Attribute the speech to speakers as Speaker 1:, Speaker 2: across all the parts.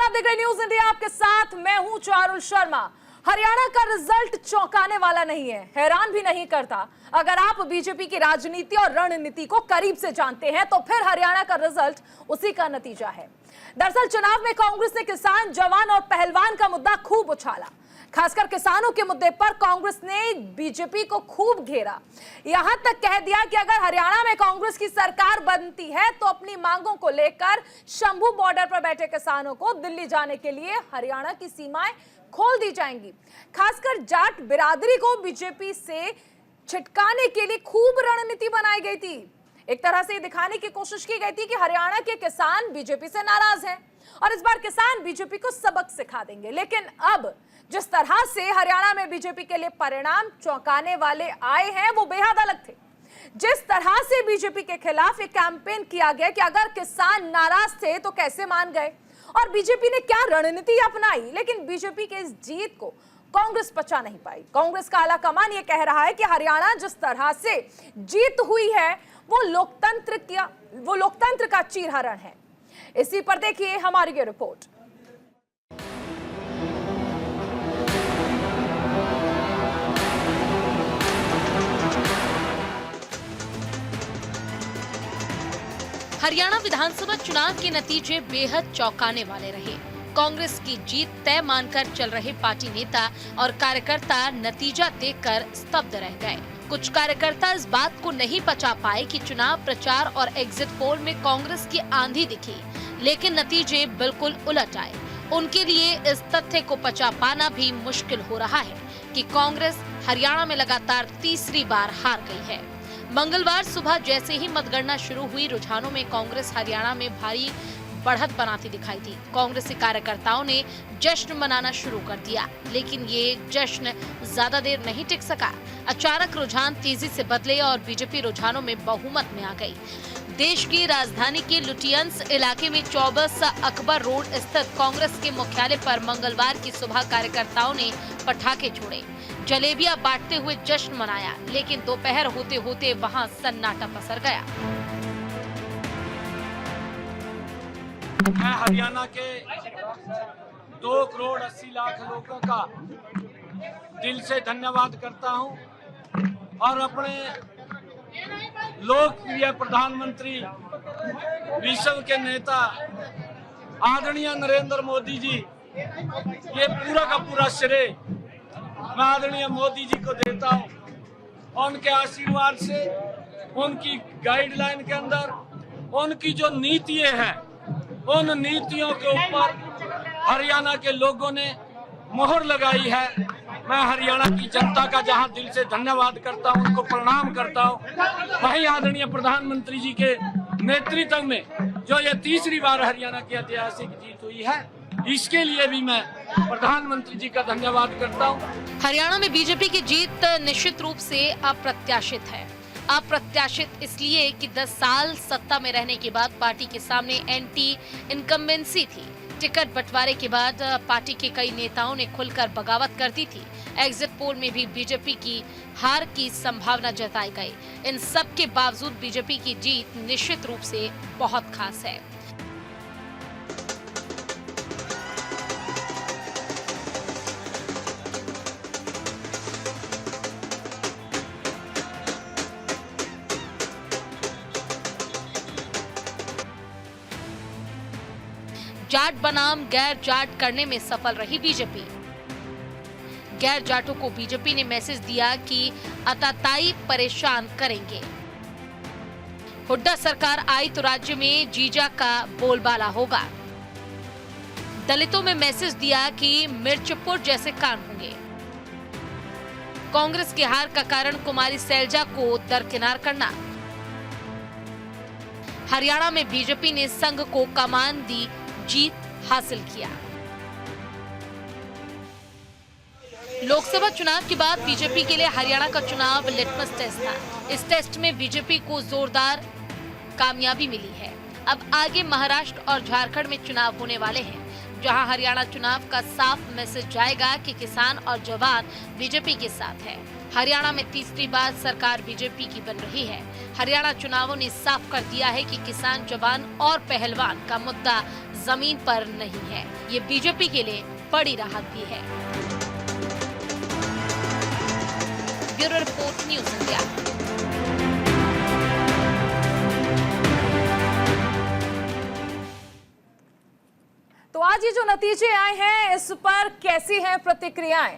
Speaker 1: आप देख रहे न्यूज इंडिया, आपके साथ मैं हूं चारुल शर्मा। हरियाणा का रिजल्ट चौंकाने वाला नहीं है, हैरान भी नहीं करता। अगर आप बीजेपी की राजनीति और रणनीति को करीब से जानते हैं तो फिर हरियाणा का रिजल्ट उसी का नतीजा है। दरअसल चुनाव में कांग्रेस ने किसान, जवान और पहलवान का मुद्दा खूब उछाला। खासकर किसानों के मुद्दे पर कांग्रेस ने बीजेपी को खूब घेरा। यहां तक कह दिया कि अगर हरियाणा में कांग्रेस की सरकार बनती है तो अपनी मांगों को लेकर शंभू बॉर्डर पर बैठे किसानों को दिल्ली जाने के लिए हरियाणा की सीमाएं खोल दी जाएंगी। खासकर जाट बिरादरी को बीजेपी से छिटकाने के लिए खूब रणनीति बनाई गई थी। एक तरह से दिखाने की कोशिश की गई थी कि हरियाणा के किसान बीजेपी से नाराज हैं और इस बार किसान बीजेपी को सबक सिखा देंगे। लेकिन अब जिस तरह से हरियाणा में बीजेपी के लिए परिणाम चौंकाने वाले आए हैं वो बेहद अलग थे। जिस तरह से बीजेपी के खिलाफ एक कैंपेन किया गया कि अगर किसान नाराज थे तो कैसे मान गए और बीजेपी ने क्या रणनीति अपनाई, लेकिन बीजेपी के इस जीत को कांग्रेस पचा नहीं पाई। कांग्रेस का आला कमान ये कह रहा है कि हरियाणा जिस तरह से जीत हुई है वो लोकतंत्र का चीरहरण है। इसी पर देखिए हमारी ये रिपोर्ट।
Speaker 2: हरियाणा विधानसभा चुनाव के नतीजे बेहद चौंकाने वाले रहे। कांग्रेस की जीत तय मानकर चल रहे पार्टी नेता और कार्यकर्ता नतीजा देखकर स्तब्ध रह गए। कुछ कार्यकर्ता इस बात को नहीं पचा पाए कि चुनाव प्रचार और एग्जिट पोल में कांग्रेस की आंधी दिखी, लेकिन नतीजे बिल्कुल उलट आए। उनके लिए इस तथ्य को पचा पाना भी मुश्किल हो रहा है कि कांग्रेस हरियाणा में लगातार तीसरी बार हार गई है। मंगलवार सुबह जैसे ही मतगणना शुरू हुई, रुझानों में कांग्रेस हरियाणा में भारी बढ़त बनाती दिखाई दी। कांग्रेसी कार्यकर्ताओं ने जश्न मनाना शुरू कर दिया, लेकिन ये जश्न ज्यादा देर नहीं टिक सका। अचानक रुझान तेजी से बदले और बीजेपी रुझानों में बहुमत में आ गई। देश की राजधानी के लुटियंस इलाके में 24 अकबर रोड स्थित कांग्रेस के मुख्यालय पर मंगलवार की सुबह कार्यकर्ताओं ने पटाखे छोड़े, जलेबियां बांटते हुए जश्न मनाया, लेकिन दोपहर होते होते वहां सन्नाटा पसर गया।
Speaker 3: मैं हरियाणा के 2 करोड़ 80 लाख लोगों का दिल से धन्यवाद करता हूं और अपने लोकप्रिय प्रधानमंत्री, विश्व के नेता आदरणीय नरेंद्र मोदी जी, ये पूरा का पूरा श्रेय मैं आदरणीय मोदी जी को देता हूं। उनके आशीर्वाद से, उनकी गाइडलाइन के अंदर उनकी जो नीतियां हैं, उन नीतियों के ऊपर हरियाणा के लोगों ने मोहर लगाई है। मैं हरियाणा की जनता का जहां दिल से धन्यवाद करता हूं, उनको प्रणाम करता हूं, वहीं आदरणीय प्रधानमंत्री जी के नेतृत्व में जो ये तीसरी बार हरियाणा की ऐतिहासिक जीत हुई है, इसके लिए भी मैं प्रधानमंत्री जी का धन्यवाद करता हूं।
Speaker 2: हरियाणा में बीजेपी की जीत निश्चित रूप से अप्रत्याशित है। अप्रत्याशित इसलिए कि 10 साल सत्ता में रहने के बाद पार्टी के सामने एंटी इनकम्बेंसी थी। टिकट बंटवारे के बाद पार्टी के कई नेताओं ने खुलकर बगावत कर दी थी। एग्जिट पोल में भी बीजेपी की हार की संभावना जताई गई। इन सब के बावजूद बीजेपी की जीत निश्चित रूप से बहुत खास है। जाट बनाम गैर जाट करने में सफल रही बीजेपी। गैर जाटों को बीजेपी ने मैसेज दिया कि आताताई परेशान करेंगे। हुड्डा सरकार आई तो राज्य में जीजा का बोलबाला होगा। दलितों में मैसेज दिया कि मिर्चपुर जैसे कांड होंगे। कांग्रेस की हार का कारण कुमारी सैलजा को दरकिनार करना। हरियाणा में बीजेपी ने संघ को कमान दी, जीत हासिल किया। लोकसभा चुनाव के बाद बीजेपी के लिए हरियाणा का चुनाव लिटमस टेस्ट था। इस टेस्ट में बीजेपी को जोरदार कामयाबी मिली है। अब आगे महाराष्ट्र और झारखंड में चुनाव होने वाले हैं। जहां हरियाणा चुनाव का साफ मैसेज जाएगा कि किसान और जवान बीजेपी के साथ है। हरियाणा में तीसरी बार सरकार बीजेपी की बन रही है। हरियाणा चुनावों ने साफ कर दिया है कि किसान, जवान और पहलवान का मुद्दा जमीन पर नहीं है। ये बीजेपी के लिए बड़ी राहत भी है। Bureau report, news India.
Speaker 1: तो आज ये जो नतीजे आए हैं, इस पर कैसी हैं प्रतिक्रियाएं?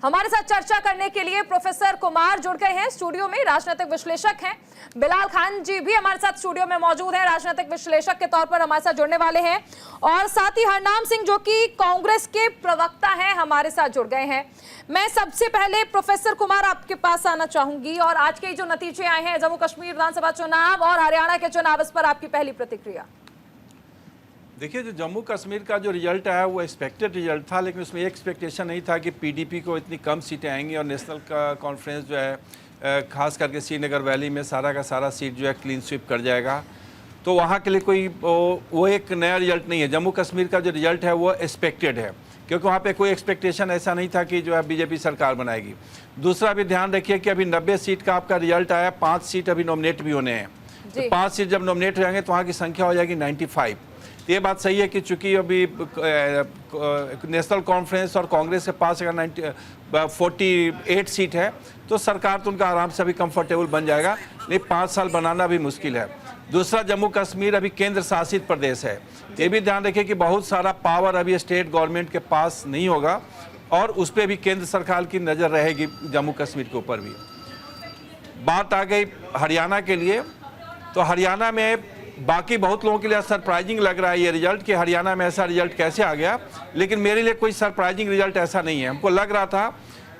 Speaker 1: हमारे साथ चर्चा करने के लिए प्रोफेसर कुमार जुड़ गए हैं स्टूडियो में, राजनीतिक विश्लेषक हैं। बिलाल खान जी भी हमारे साथ स्टूडियो में मौजूद हैं, राजनीतिक विश्लेषक के तौर पर हमारे साथ जुड़ने वाले हैं। और साथ ही हरनाम सिंह जो कि कांग्रेस के प्रवक्ता हैं, हमारे साथ जुड़ गए हैं। मैं सबसे पहले प्रोफेसर कुमार आपके पास आना चाहूंगी और आज के जो नतीजे आए हैं जम्मू कश्मीर विधानसभा चुनाव और हरियाणा के चुनाव, इस पर आपकी पहली प्रतिक्रिया।
Speaker 4: देखिए, जो जम्मू कश्मीर का जो रिजल्ट आया वो एक्सपेक्टेड रिजल्ट था, लेकिन उसमें एक्सपेक्टेशन नहीं था कि पीडीपी को इतनी कम सीटें आएंगी और नेशनल का कॉन्फ्रेंस जो है खास करके श्रीनगर वैली में सारा का सारा सीट जो है क्लीन स्वीप कर जाएगा। तो वहाँ के लिए कोई वो एक नया रिजल्ट नहीं है। जम्मू कश्मीर का जो रिजल्ट है वो एक्सपेक्टेड है, क्योंकि वहाँ पे कोई एक्सपेक्टेशन ऐसा नहीं था कि जो है बीजेपी सरकार बनाएगी। दूसरा भी ध्यान रखिए कि अभी 90 सीट का आपका रिजल्ट आया, 5 सीट अभी नॉमिनेट भी होने हैं। तो 5 सीट जब नॉमिनेट हो जाएंगे तो वहाँ की संख्या हो जाएगी 95। ये बात सही है कि चूंकि अभी नेशनल कॉन्फ्रेंस और कांग्रेस के पास अगर 48 सीट है तो सरकार तो उनका आराम से अभी कंफर्टेबल बन जाएगा, लेकिन 5 साल बनाना भी मुश्किल है। दूसरा, जम्मू कश्मीर अभी केंद्र शासित प्रदेश है। ये भी ध्यान रखिए कि बहुत सारा पावर अभी स्टेट गवर्नमेंट के पास नहीं होगा और उस पर भी केंद्र सरकार की नज़र रहेगी जम्मू कश्मीर के ऊपर भी। बात आ गई हरियाणा के लिए, तो हरियाणा में बाकी बहुत लोगों के लिए सरप्राइजिंग लग रहा है ये रिजल्ट कि हरियाणा में ऐसा रिजल्ट कैसे आ गया, लेकिन मेरे लिए कोई सरप्राइजिंग रिजल्ट ऐसा नहीं है। हमको लग रहा था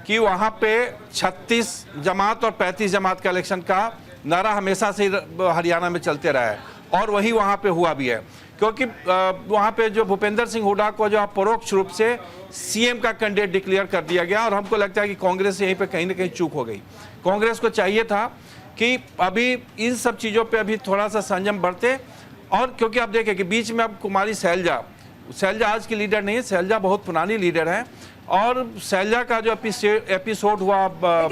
Speaker 4: कि वहाँ पे 36 जमात और 35 जमात का इलेक्शन का नारा हमेशा से हरियाणा में चलते रहा है और वही वहाँ पे हुआ भी है, क्योंकि वहाँ पे जो भूपेंद्र सिंह हुड्डा को जो परोक्ष रूप से सीएम का कैंडिडेट डिक्लेयर कर दिया गया और हमको लगता है कि कांग्रेस यहीं पे कहीं ना कहीं चूक हो गई। कांग्रेस को चाहिए था कि अभी इन सब चीज़ों पे अभी थोड़ा सा संयम बरते, और क्योंकि आप देखें कि बीच में अब कुमारी शैलजा आज की लीडर नहीं है, शैलजा बहुत पुरानी लीडर है और शैलजा का जो एपिसोड हुआ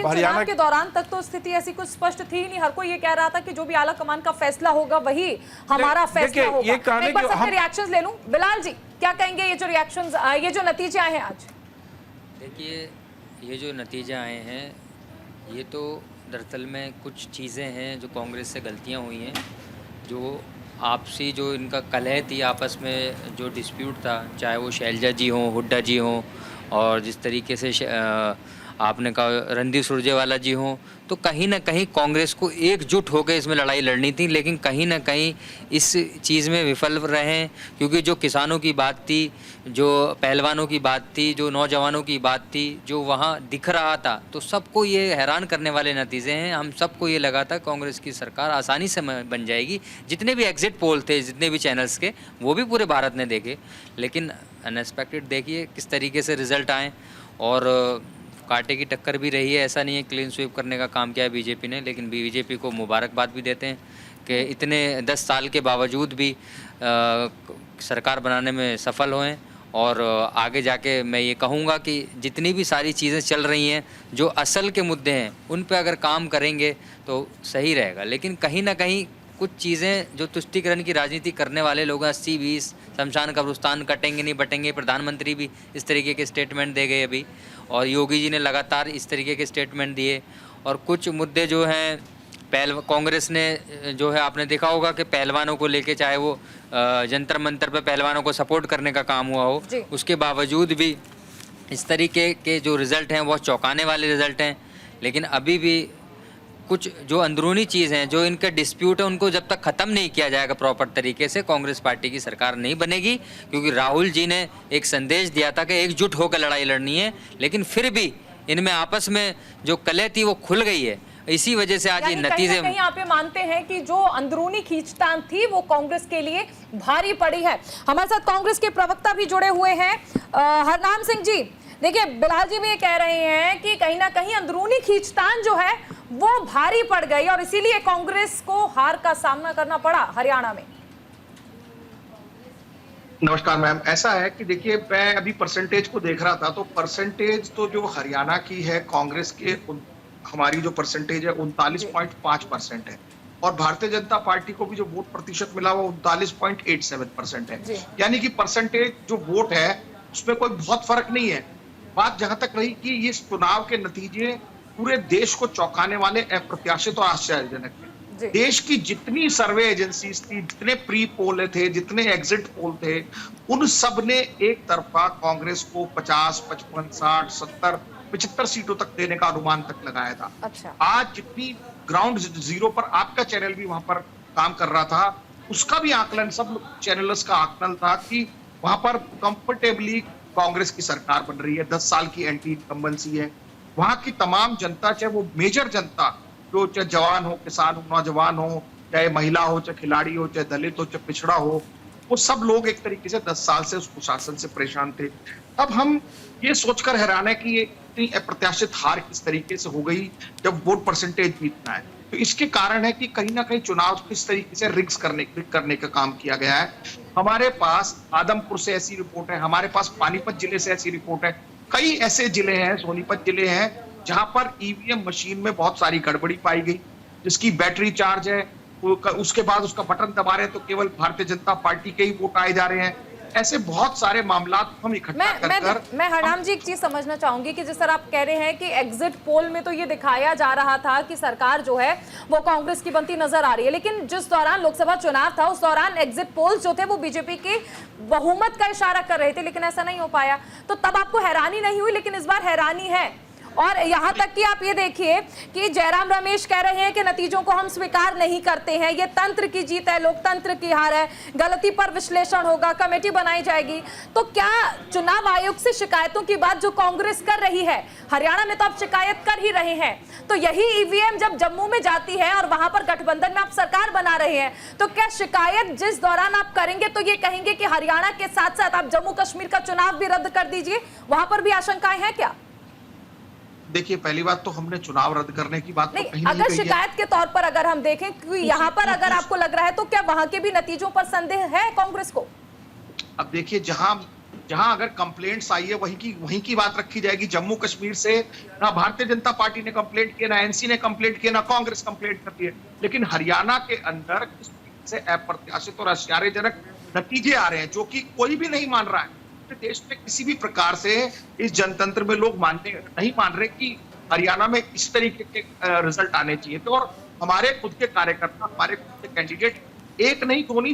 Speaker 4: हरियाणा
Speaker 1: के दौरान तक तो स्थिति ऐसी कुछ स्पष्ट थी नहीं। हर कोई ये कह रहा था कि जो भी आला कमान का फैसला होगा वही हमारा फैसला होगा। एक बार सबके रिएक्शंस ले लूं। बिलाल जी क्या कहेंगे, ये जो रिएक्शंस, ये जो नतीजे आए हैं आज?
Speaker 5: देखिए, ये जो नतीजे आए हैं ये तो दरअसल में कुछ चीज़ें हैं जो कांग्रेस से गलतियां हुई हैं, जो आपसी जो इनका कलह थी, आपस में जो डिस्प्यूट था, चाहे वो शैलजा जी हों, हुड्डा जी हों और जिस तरीके से आपने कहा रणदीप सुरजेवाला जी हों, तो कहीं ना कहीं कांग्रेस को एकजुट होकर इसमें लड़ाई लड़नी थी, लेकिन कहीं ना कहीं इस चीज़ में विफल रहे, क्योंकि जो किसानों की बात थी, जो पहलवानों की बात थी, जो नौजवानों की बात थी, जो वहाँ दिख रहा था, तो सबको ये हैरान करने वाले नतीजे हैं। हम सबको ये लगा था कांग्रेस की सरकार आसानी से बन जाएगी। जितने भी एग्जिट पोल थे, जितने भी चैनल्स के, वो भी पूरे भारत ने देखे, लेकिन अनएक्सपेक्टेड देखिए किस तरीके से रिजल्ट आए और कांटे की टक्कर भी रही है। ऐसा नहीं है क्लीन स्वीप करने का काम किया है बीजेपी ने, लेकिन बीजेपी को मुबारकबाद भी देते हैं कि इतने 10 साल के बावजूद भी सरकार बनाने में सफल हुए। और आगे जाके मैं ये कहूँगा कि जितनी भी सारी चीज़ें चल रही हैं, जो असल के मुद्दे हैं, उन पे अगर काम करेंगे तो सही रहेगा। लेकिन कहीं ना कहीं कुछ चीज़ें जो तुष्टीकरण की राजनीति करने वाले लोग हैं, 80-20 शमशान कब्रिस्तान कटेंगे नहीं बटेंगे, प्रधानमंत्री भी इस तरीके के स्टेटमेंट दे गए अभी, और योगी जी ने लगातार इस तरीके के स्टेटमेंट दिए। और कुछ मुद्दे जो हैं कांग्रेस ने जो है, आपने देखा होगा कि पहलवानों को लेके, चाहे वो जंतर मंतर पे पहलवानों को सपोर्ट करने का काम हुआ हो, उसके बावजूद भी इस तरीके के जो रिज़ल्ट हैं बहुत चौंकाने वाले रिज़ल्ट हैं। लेकिन अभी भी कुछ जो अंदरूनी चीज़ हैं, जो इनका डिस्प्यूट है, उनको जब तक ख़त्म नहीं किया जाएगा प्रॉपर तरीके से, कांग्रेस पार्टी की सरकार नहीं बनेगी। क्योंकि राहुल जी ने एक संदेश दिया था कि एकजुट होकर लड़ाई लड़नी है, लेकिन फिर भी इनमें आपस में जो कलह थी वो खुल गई है। इसी वजह से आज ये नतीजे,
Speaker 1: कहीं आप ये मानते हैं कि जो अंदरूनी खींचतान थी वो कांग्रेस के लिए भारी पड़ी है। हमारे साथ कांग्रेस के प्रवक्ता भी जुड़े हुए हैं। हरनाम सिंह जी, देखिए बिलाल जी भी ये कह रहे हैं कि कहीं ना कहीं अंदरूनी खींचतान जो है वो भारी पड़ गई और इसीलिए कांग्रेस को हार का सामना करना पड़ा हरियाणा में।
Speaker 6: नमस्कार मैम। ऐसा है कि देखिए, मैं अभी परसेंटेज को देख रहा था, तो परसेंटेज तो जो हरियाणा की है कांग्रेस के, हमारी जो परसेंटेज है 39.5% है, और भारतीय जनता पार्टी को भी जो वोट प्रतिशत मिला वो 39.87% है। यानी कि परसेंटेज जो वोट है उसमें कोई बहुत फर्क नहीं है। बात जहां तक रही कि इस चुनाव के नतीजे पूरे देश को चौंकाने वाले, अप्रत्याशित और आश्चर्यजनक है। देश की जितनी सर्वे एजेंसीज थी, जितने प्री पोल थे, जितने एग्जिट पोल थे, उन सब ने एक तरफा कांग्रेस को 50, 55, 60, 70, 75 सीटों तक देने का अनुमान तक लगाया था।
Speaker 1: अच्छा।
Speaker 6: आज जितनी ग्राउंड जीरो पर आपका चैनल भी वहां पर काम कर रहा था, उसका भी आकलन, सब चैनल्स का आकलन था कि वहां पर कंफर्टेबली कांग्रेस की सरकार बन रही है। 10 साल की एंटी इनकम्बेंसी है। वहां की तमाम जनता, चाहे वो मेजर जनता, जो चाहे जवान हो, किसान हो, नौजवान हो, चाहे महिला हो, चाहे खिलाड़ी हो, चाहे दलित हो, चाहे पिछड़ा हो, वो सब लोग एक तरीके से 10 साल से उस कुशासन से परेशान थे। अब हम ये सोचकर हैरान है कि ये इतनी अप्रत्याशित हार किस तरीके से हो गई जब वोट परसेंटेज भी इतना है। तो इसके कारण है कि कहीं ना कहीं चुनाव किस तरीके से रिग्स करने का काम किया गया है। हमारे पास आदमपुर से ऐसी रिपोर्ट है, हमारे पास पानीपत जिले से ऐसी रिपोर्ट है, कई ऐसे जिले हैं, सोनीपत जिले हैं, जहां पर ईवीएम मशीन में बहुत सारी गड़बड़ी पाई गई, जिसकी बैटरी चार्ज है, उसके बाद उसका बटन दबा रहे हैं तो केवल भारतीय जनता पार्टी के ही वोट आए जा रहे हैं। ऐसे बहुत सारे मामला हम इकट्ठा कर
Speaker 1: मैं हरनाम जी एक चीज समझना चाहूंगी कि जिस तरह आप कह रहे हैं कि एग्जिट पोल में तो ये दिखाया जा रहा था कि सरकार जो है वो कांग्रेस की बनती नजर आ रही है, लेकिन जिस दौरान लोकसभा चुनाव था उस दौरान एग्जिट पोल्स जो थे वो बीजेपी की बहुमत का इशारा कर रहे थे, लेकिन ऐसा नहीं हो पाया। तो तब आपको हैरानी नहीं हुई, लेकिन इस बार हैरानी है। और यहां तक कि आप ये देखिए कि जयराम रमेश कह रहे हैं कि नतीजों को हम स्वीकार नहीं करते हैं, ये तंत्र की जीत है, लोकतंत्र की हार है, गलती पर विश्लेषण होगा, कमेटी बनाई जाएगी। तो क्या चुनाव आयोग से शिकायतों की बात जो कांग्रेस कर रही है, हरियाणा में तो आप शिकायत कर ही रहे हैं, तो यही ईवीएम जब जम्मू में जाती है और वहां पर गठबंधन में आप सरकार बना रहे हैं, तो क्या शिकायत जिस दौरान आप करेंगे तो ये कहेंगे कि हरियाणा के साथ साथ आप जम्मू कश्मीर का चुनाव भी रद्द कर दीजिए? वहां पर भी आशंकाएं हैं क्या?
Speaker 6: देखिए, पहली बात तो हमने चुनाव रद्द करने की बात
Speaker 1: नहीं,
Speaker 6: तो कहीं
Speaker 1: अगर
Speaker 6: नहीं
Speaker 1: शिकायत के तौर पर अगर हम देखें कि यहाँ पर अगर आपको लग रहा है तो क्या वहां के भी नतीजों पर संदेह है कांग्रेस को?
Speaker 6: अब देखिए, जहां अगर कंप्लेंट्स आई है वहीं की बात रखी जाएगी। जम्मू कश्मीर से ना भारतीय जनता पार्टी ने कंप्लेंट किया, ना एनसी ने कंप्लेंट किया, ना कांग्रेस कंप्लेंट करती है। लेकिन हरियाणा के अंदर किस तरीके से अप्रत्याशित और आश्चर्यजनक नतीजे आ रहे हैं, जो कि कोई भी नहीं मान रहा है। देश में किसी भी प्रकार से इस जनतंत्र में लोग नहीं मान रहे कि हरियाणा में इस तरीके के रिजल्ट आने चाहिए। तो और हमारे खुद के कार्यकर्ता, हमारे खुद के कैंडिडेट एक नहीं दो नहीं,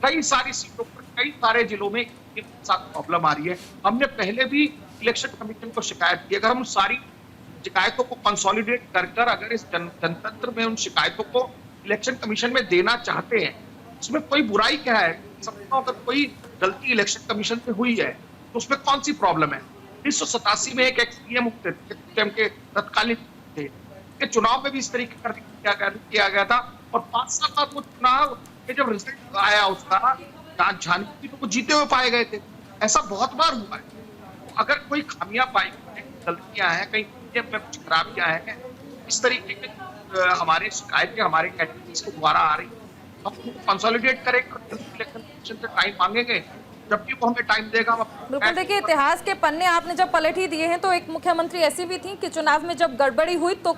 Speaker 6: कई सारी सीटों पर, कई सारे जिलों में एक साथ प्रॉब्लम आ रही है। हमने पहले भी इलेक्शन कमीशन को शिकायत की। अगर हम सारी शिकायतों को कंसोलिडेट कर अगर इस जनतंत्र में उन शिकायतों को इलेक्शन कमीशन में देना चाहते हैं, उसमें कोई बुराई क्या है? सबको अगर कोई गलती इलेक्शन कमीशन से हुई है तो उसमें कौन सी प्रॉब्लम है? 1987 में एक एक्स-पीएम के तत्कालीन थे, के चुनाव में भी इस तरीके का किया गया था, और 5 साल बाद वो चुनाव के जब रिजल्ट आया उसका, झांसी तो वो जीते हुए पाए गए थे। ऐसा बहुत बार हुआ है। तो अगर कोई खामियां पाई गई, गलतियां हैं, कहीं में कुछ खराबियां हैं, इस तरीके के हमारे शिकायत के हमारे कैंडिडेट्स को दोबारा आ रही, हम कंसोलिडेट करेंगे, इलेक्शन कमीशन से टाइम मांगेंगे, जबकि वो हमें टाइम देगा।
Speaker 1: बिल्कुल, देखिए इतिहास के पन्ने आपने जब पलट ही दिए हैं, तो एक मुख्यमंत्री ऐसी भी थी कि चुनाव में जब गड़बड़ी हुई तो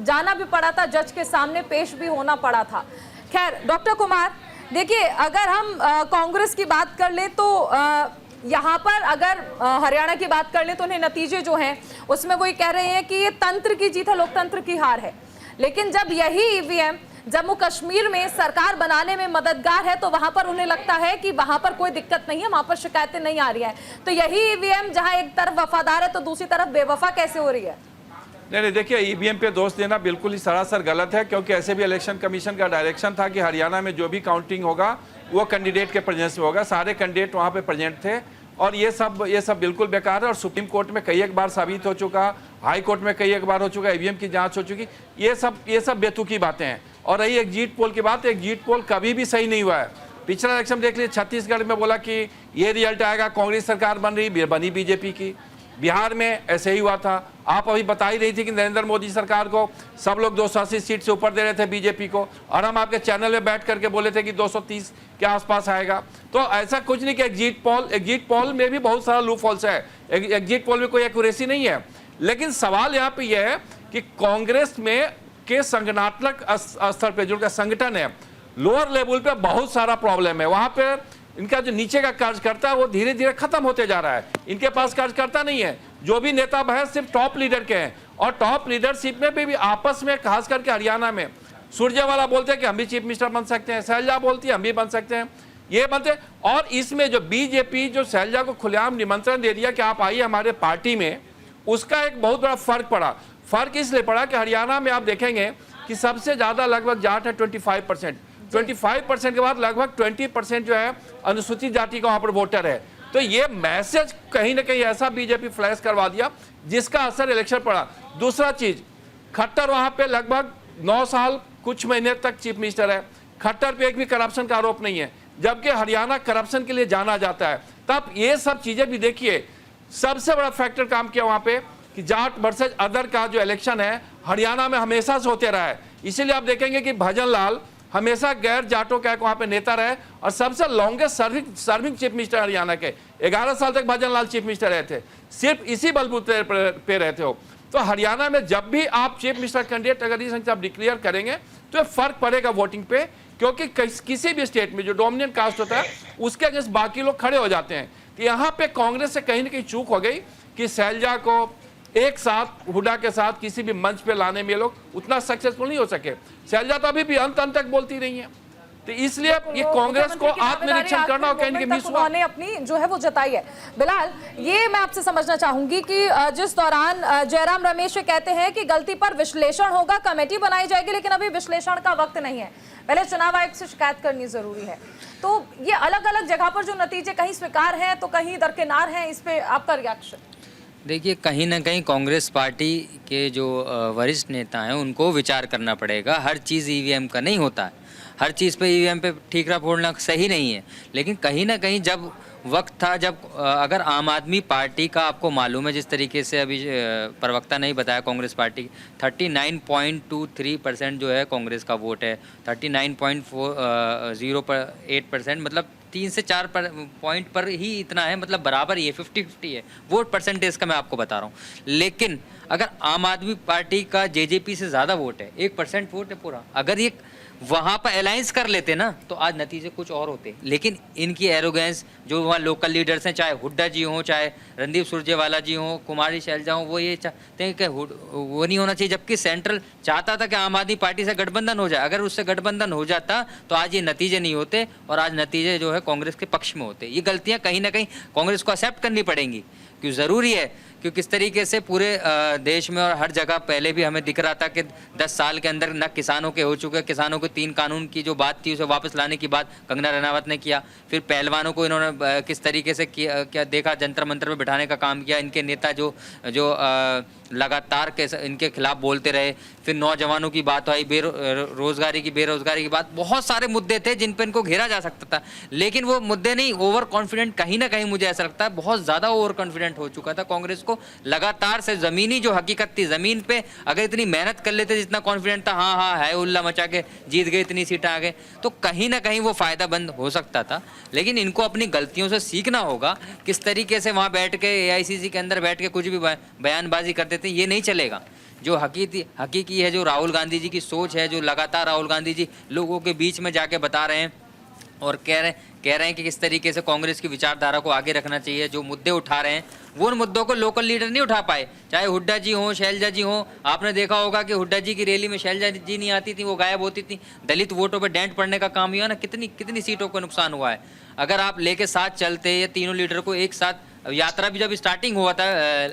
Speaker 1: जाना भी पड़ा था, जज के सामने पेश भी होना पड़ा था। खैर डॉक्टर कुमार, देखिए अगर हम कांग्रेस की बात कर ले तो यहाँ पर अगर हरियाणा की बात कर ले तो उन्हें नतीजे जो हैं उसमें वो ये कह रहे हैं कि ये तंत्र की जीत है, लोकतंत्र की हार है। लेकिन जब यही ईवीएम जम्मू कश्मीर में सरकार बनाने में मददगार है तो वहां पर उन्हें लगता है कि वहां पर कोई दिक्कत नहीं है, वहां पर शिकायतें नहीं आ रही है। तो यही ईवीएम जहां एक तरफ वफादार है तो दूसरी तरफ बेवफा कैसे हो रही है?
Speaker 4: नहीं, देखिए ईवीएम पे दोष देना बिल्कुल ही सरासर गलत है, क्योंकि ऐसे भी इलेक्शन कमीशन का डायरेक्शन था कि हरियाणा में जो भी काउंटिंग होगा वो कैंडिडेट के प्रेजेंस में होगा। सारे कैंडिडेट वहाँ पे प्रेजेंट थे, और ये सब बिल्कुल बेकार है। और सुप्रीम कोर्ट में कई एक बार साबित हो चुका, हाई कोर्ट में कई एक बार हो चुका, ईवीएम की जांच हो चुकी। ये सब बेतुकी बातें हैं। और रही एग्जिट पोल की बात, एग्जिट पोल कभी भी सही नहीं हुआ है। पिछला इलेक्शन देख लीजिए, छत्तीसगढ़ में बोला कि ये रिजल्ट आएगा, कांग्रेस सरकार बनी बीजेपी की। बिहार में ऐसे ही हुआ था। आप अभी बता ही रही थी कि नरेंद्र मोदी सरकार को सब लोग 280 सीट से ऊपर दे रहे थे बीजेपी को, और हम आपके चैनल में बैठ करके बोले थे कि 230 के आसपास आएगा। तो ऐसा कुछ नहीं कि एग्जिट पोल में भी बहुत सारा लूप होल्स है, एग्जिट पोल में कोई एक्यूरेसी नहीं है। लेकिन सवाल यहाँ पे यह है कि कांग्रेस में के संगठनात्मक स्तर पे जो संगठन है, लोअर लेवल पे बहुत सारा प्रॉब्लम है। वहां पे इनका जो नीचे का कार्यकर्ता है वो धीरे धीरे खत्म होते जा रहा है। इनके पास कार्यकर्ता नहीं है, जो भी नेता है सिर्फ टॉप लीडर के हैं, और टॉप लीडरशिप में भी आपस में खास करके हरियाणा में सुरजेवाला बोलते हैं कि हम भी चीफ मिनिस्टर बन सकते हैं, शैलजा बोलती है हम भी बन सकते हैं, ये बनते। और इसमें जो बीजेपी जो शैलजा को खुलेआम निमंत्रण दे दिया कि आप आइए हमारे पार्टी में, उसका एक बहुत बड़ा फर्क पड़ा। फर्क इसलिए पड़ा कि हरियाणा में आप देखेंगे कि सबसे ज्यादा लगभग जाट है 25%, 25% के बाद लगभग 20% जो है अनुसूचित जाति का वहां पर वोटर है। तो ये मैसेज कहीं ना कहीं ऐसा बीजेपी फ्लैश करवा दिया जिसका असर इलेक्शन पड़ा। दूसरा चीज, खट्टर वहां पे लगभग 9 साल कुछ महीने तक चीफ मिनिस्टर है, खट्टर पे एक भी करप्शन का आरोप नहीं है, जबकि हरियाणा करप्शन के लिए जाना जाता है। तब ये सब चीजें भी देखिए, सबसे बड़ा फैक्टर काम किया वहां पे कि जाट वर्सेज अदर का जो इलेक्शन है हरियाणा में हमेशा से होते रहा है। इसीलिए आप देखेंगे कि भजन लाल हमेशा गैर जाटों का वहां पे नेता रहे, और सबसे longest serving chief minister Haryana के 11 साल तक भजन लाल चीफ मिनिस्टर रहे थे, सिर्फ इसी बलबूते पे रहते हो। तो हरियाणा में जब भी आप चीफ मिनिस्टर कैंडिडेट अगर इस आप डिक्लेयर करेंगे तो फर्क पड़ेगा वोटिंग पे, क्योंकि किसी भी स्टेट में जो डोमिनेंट कास्ट होता है उसके अगेंस्ट बाकी लोग खड़े हो जाते हैं। तो यहाँ पे कांग्रेस से कहीं ना कहीं चूक हो गई कि शैलजा को एक साथ हुड्डा के साथ किसी भी मंच पे लाने में लोग उतना सक्सेसफुल नहीं हो सके। शैलजा तो अभी भी अंत तक बोलती रही है। तो इसलिए ये कांग्रेस को आत्मनिरीक्षण करना और कहीं मिस हुआ,
Speaker 1: उन्होंने अपनी जो है वो जताई है। बिलाल, ये मैं आपसे समझना चाहूंगी कि जिस दौरान जयराम रमेश कहते हैं कि गलती पर विश्लेषण होगा, कमेटी बनाई जाएगी, लेकिन अभी विश्लेषण का वक्त नहीं है, पहले चुनाव आयोग से शिकायत करनी जरूरी है। तो ये अलग अलग जगह पर जो नतीजे कहीं स्वीकार हैं तो कहीं दरकिनार हैं, इस पे आपका रिएक्शन?
Speaker 5: देखिए, कहीं ना कहीं कांग्रेस पार्टी के जो वरिष्ठ नेता हैं उनको विचार करना पड़ेगा। हर चीज़ ईवीएम का नहीं होता है, हर चीज़ पे ईवीएम पे ठीकरा फोड़ना सही नहीं है। लेकिन कहीं ना कहीं जब वक्त था, जब अगर आम आदमी पार्टी का आपको मालूम है, जिस तरीके से अभी प्रवक्ता ने बताया, कांग्रेस पार्टी 39.23% जो है कांग्रेस का वोट है, 39.08%, मतलब 3 से 4 पॉइंट पर ही इतना है, मतलब बराबर ही है, 50-50 है वोट परसेंटेज का, मैं आपको बता रहा हूँ। लेकिन अगर आम आदमी पार्टी का जेजेपी से ज़्यादा वोट है, 1% वोट है पूरा, अगर ये वहाँ पर अलायंस कर लेते ना तो आज नतीजे कुछ और होते। लेकिन इनकी एरोगेंस, जो वहाँ लोकल लीडर्स हैं, चाहे हुड्डा जी हों, चाहे रणदीप सुरजेवाला जी हों, कुमारी शैलजा हों, वो ये चाहते हैं कि वो नहीं होना चाहिए, जबकि सेंट्रल चाहता था कि आम आदमी पार्टी से गठबंधन हो जाए। अगर उससे गठबंधन हो जाता तो आज ये नतीजे नहीं होते, और आज नतीजे जो है कांग्रेस के पक्ष में होते। ये गलतियाँ कहीं ना कहीं कांग्रेस को एक्सेप्ट करनी पड़ेंगी, क्यों ज़रूरी है, क्योंकि किस तरीके से पूरे देश में और हर जगह पहले भी हमें दिख रहा था कि 10 साल के अंदर न किसानों के हो चुके, किसानों के 3 कानून की जो बात थी उसे वापस लाने की बात कंगना रनावत ने किया। फिर पहलवानों को इन्होंने किस तरीके से क्या देखा, जंतर मंतर में बिठाने का काम किया। इनके नेता जो लगातार इनके खिलाफ बोलते रहे। फिर नौजवानों की बात आई, बेरोजगारी की बात, बहुत सारे मुद्दे थे जिन पर इनको घेरा जा सकता था, लेकिन वो मुद्दे नहीं। ओवर कॉन्फिडेंट, कहीं ना कहीं मुझे ऐसा लगता है बहुत ज़्यादा ओवर कॉन्फिडेंट हो चुका था कांग्रेस को। लगातार से ज़मीनी जो हकीकत थी, ज़मीन पे अगर इतनी मेहनत कर लेते जितना कॉन्फिडेंट था, हाँ है उल्ला मचा के जीत गए, इतनी सीटें आ गए, तो कहीं ना कहीं वो फ़ायदा बंद हो सकता था। लेकिन इनको अपनी गलतियों से सीखना होगा। किस तरीके से वहाँ बैठ के AICC के अंदर बैठ के कुछ भी बयानबाजी करते थे, ये नहीं चलेगा। जो हकीकी है, जो राहुल गांधी जी की सोच है, जो लगातार राहुल गांधी जी लोगों के बीच में जाके बता रहे हैं और कह रहे हैं कि किस तरीके से कांग्रेस की विचारधारा को आगे रखना चाहिए, जो मुद्दे उठा रहे हैं वो उन मुद्दों को लोकल लीडर नहीं उठा पाए, चाहे हुड्डा जी हों, शैलजा जी हों। आपने देखा होगा कि हुड्डा जी की रैली में शैलजा जी नहीं आती थी, वो गायब होती थी। दलित वोटों पर डेंट पड़ने का काम हुआ ना, कितनी सीटों को नुकसान हुआ है। अगर आप लेके साथ चलते, ये तीनों लीडर को एक साथ, यात्रा भी जब स्टार्टिंग हुआ था,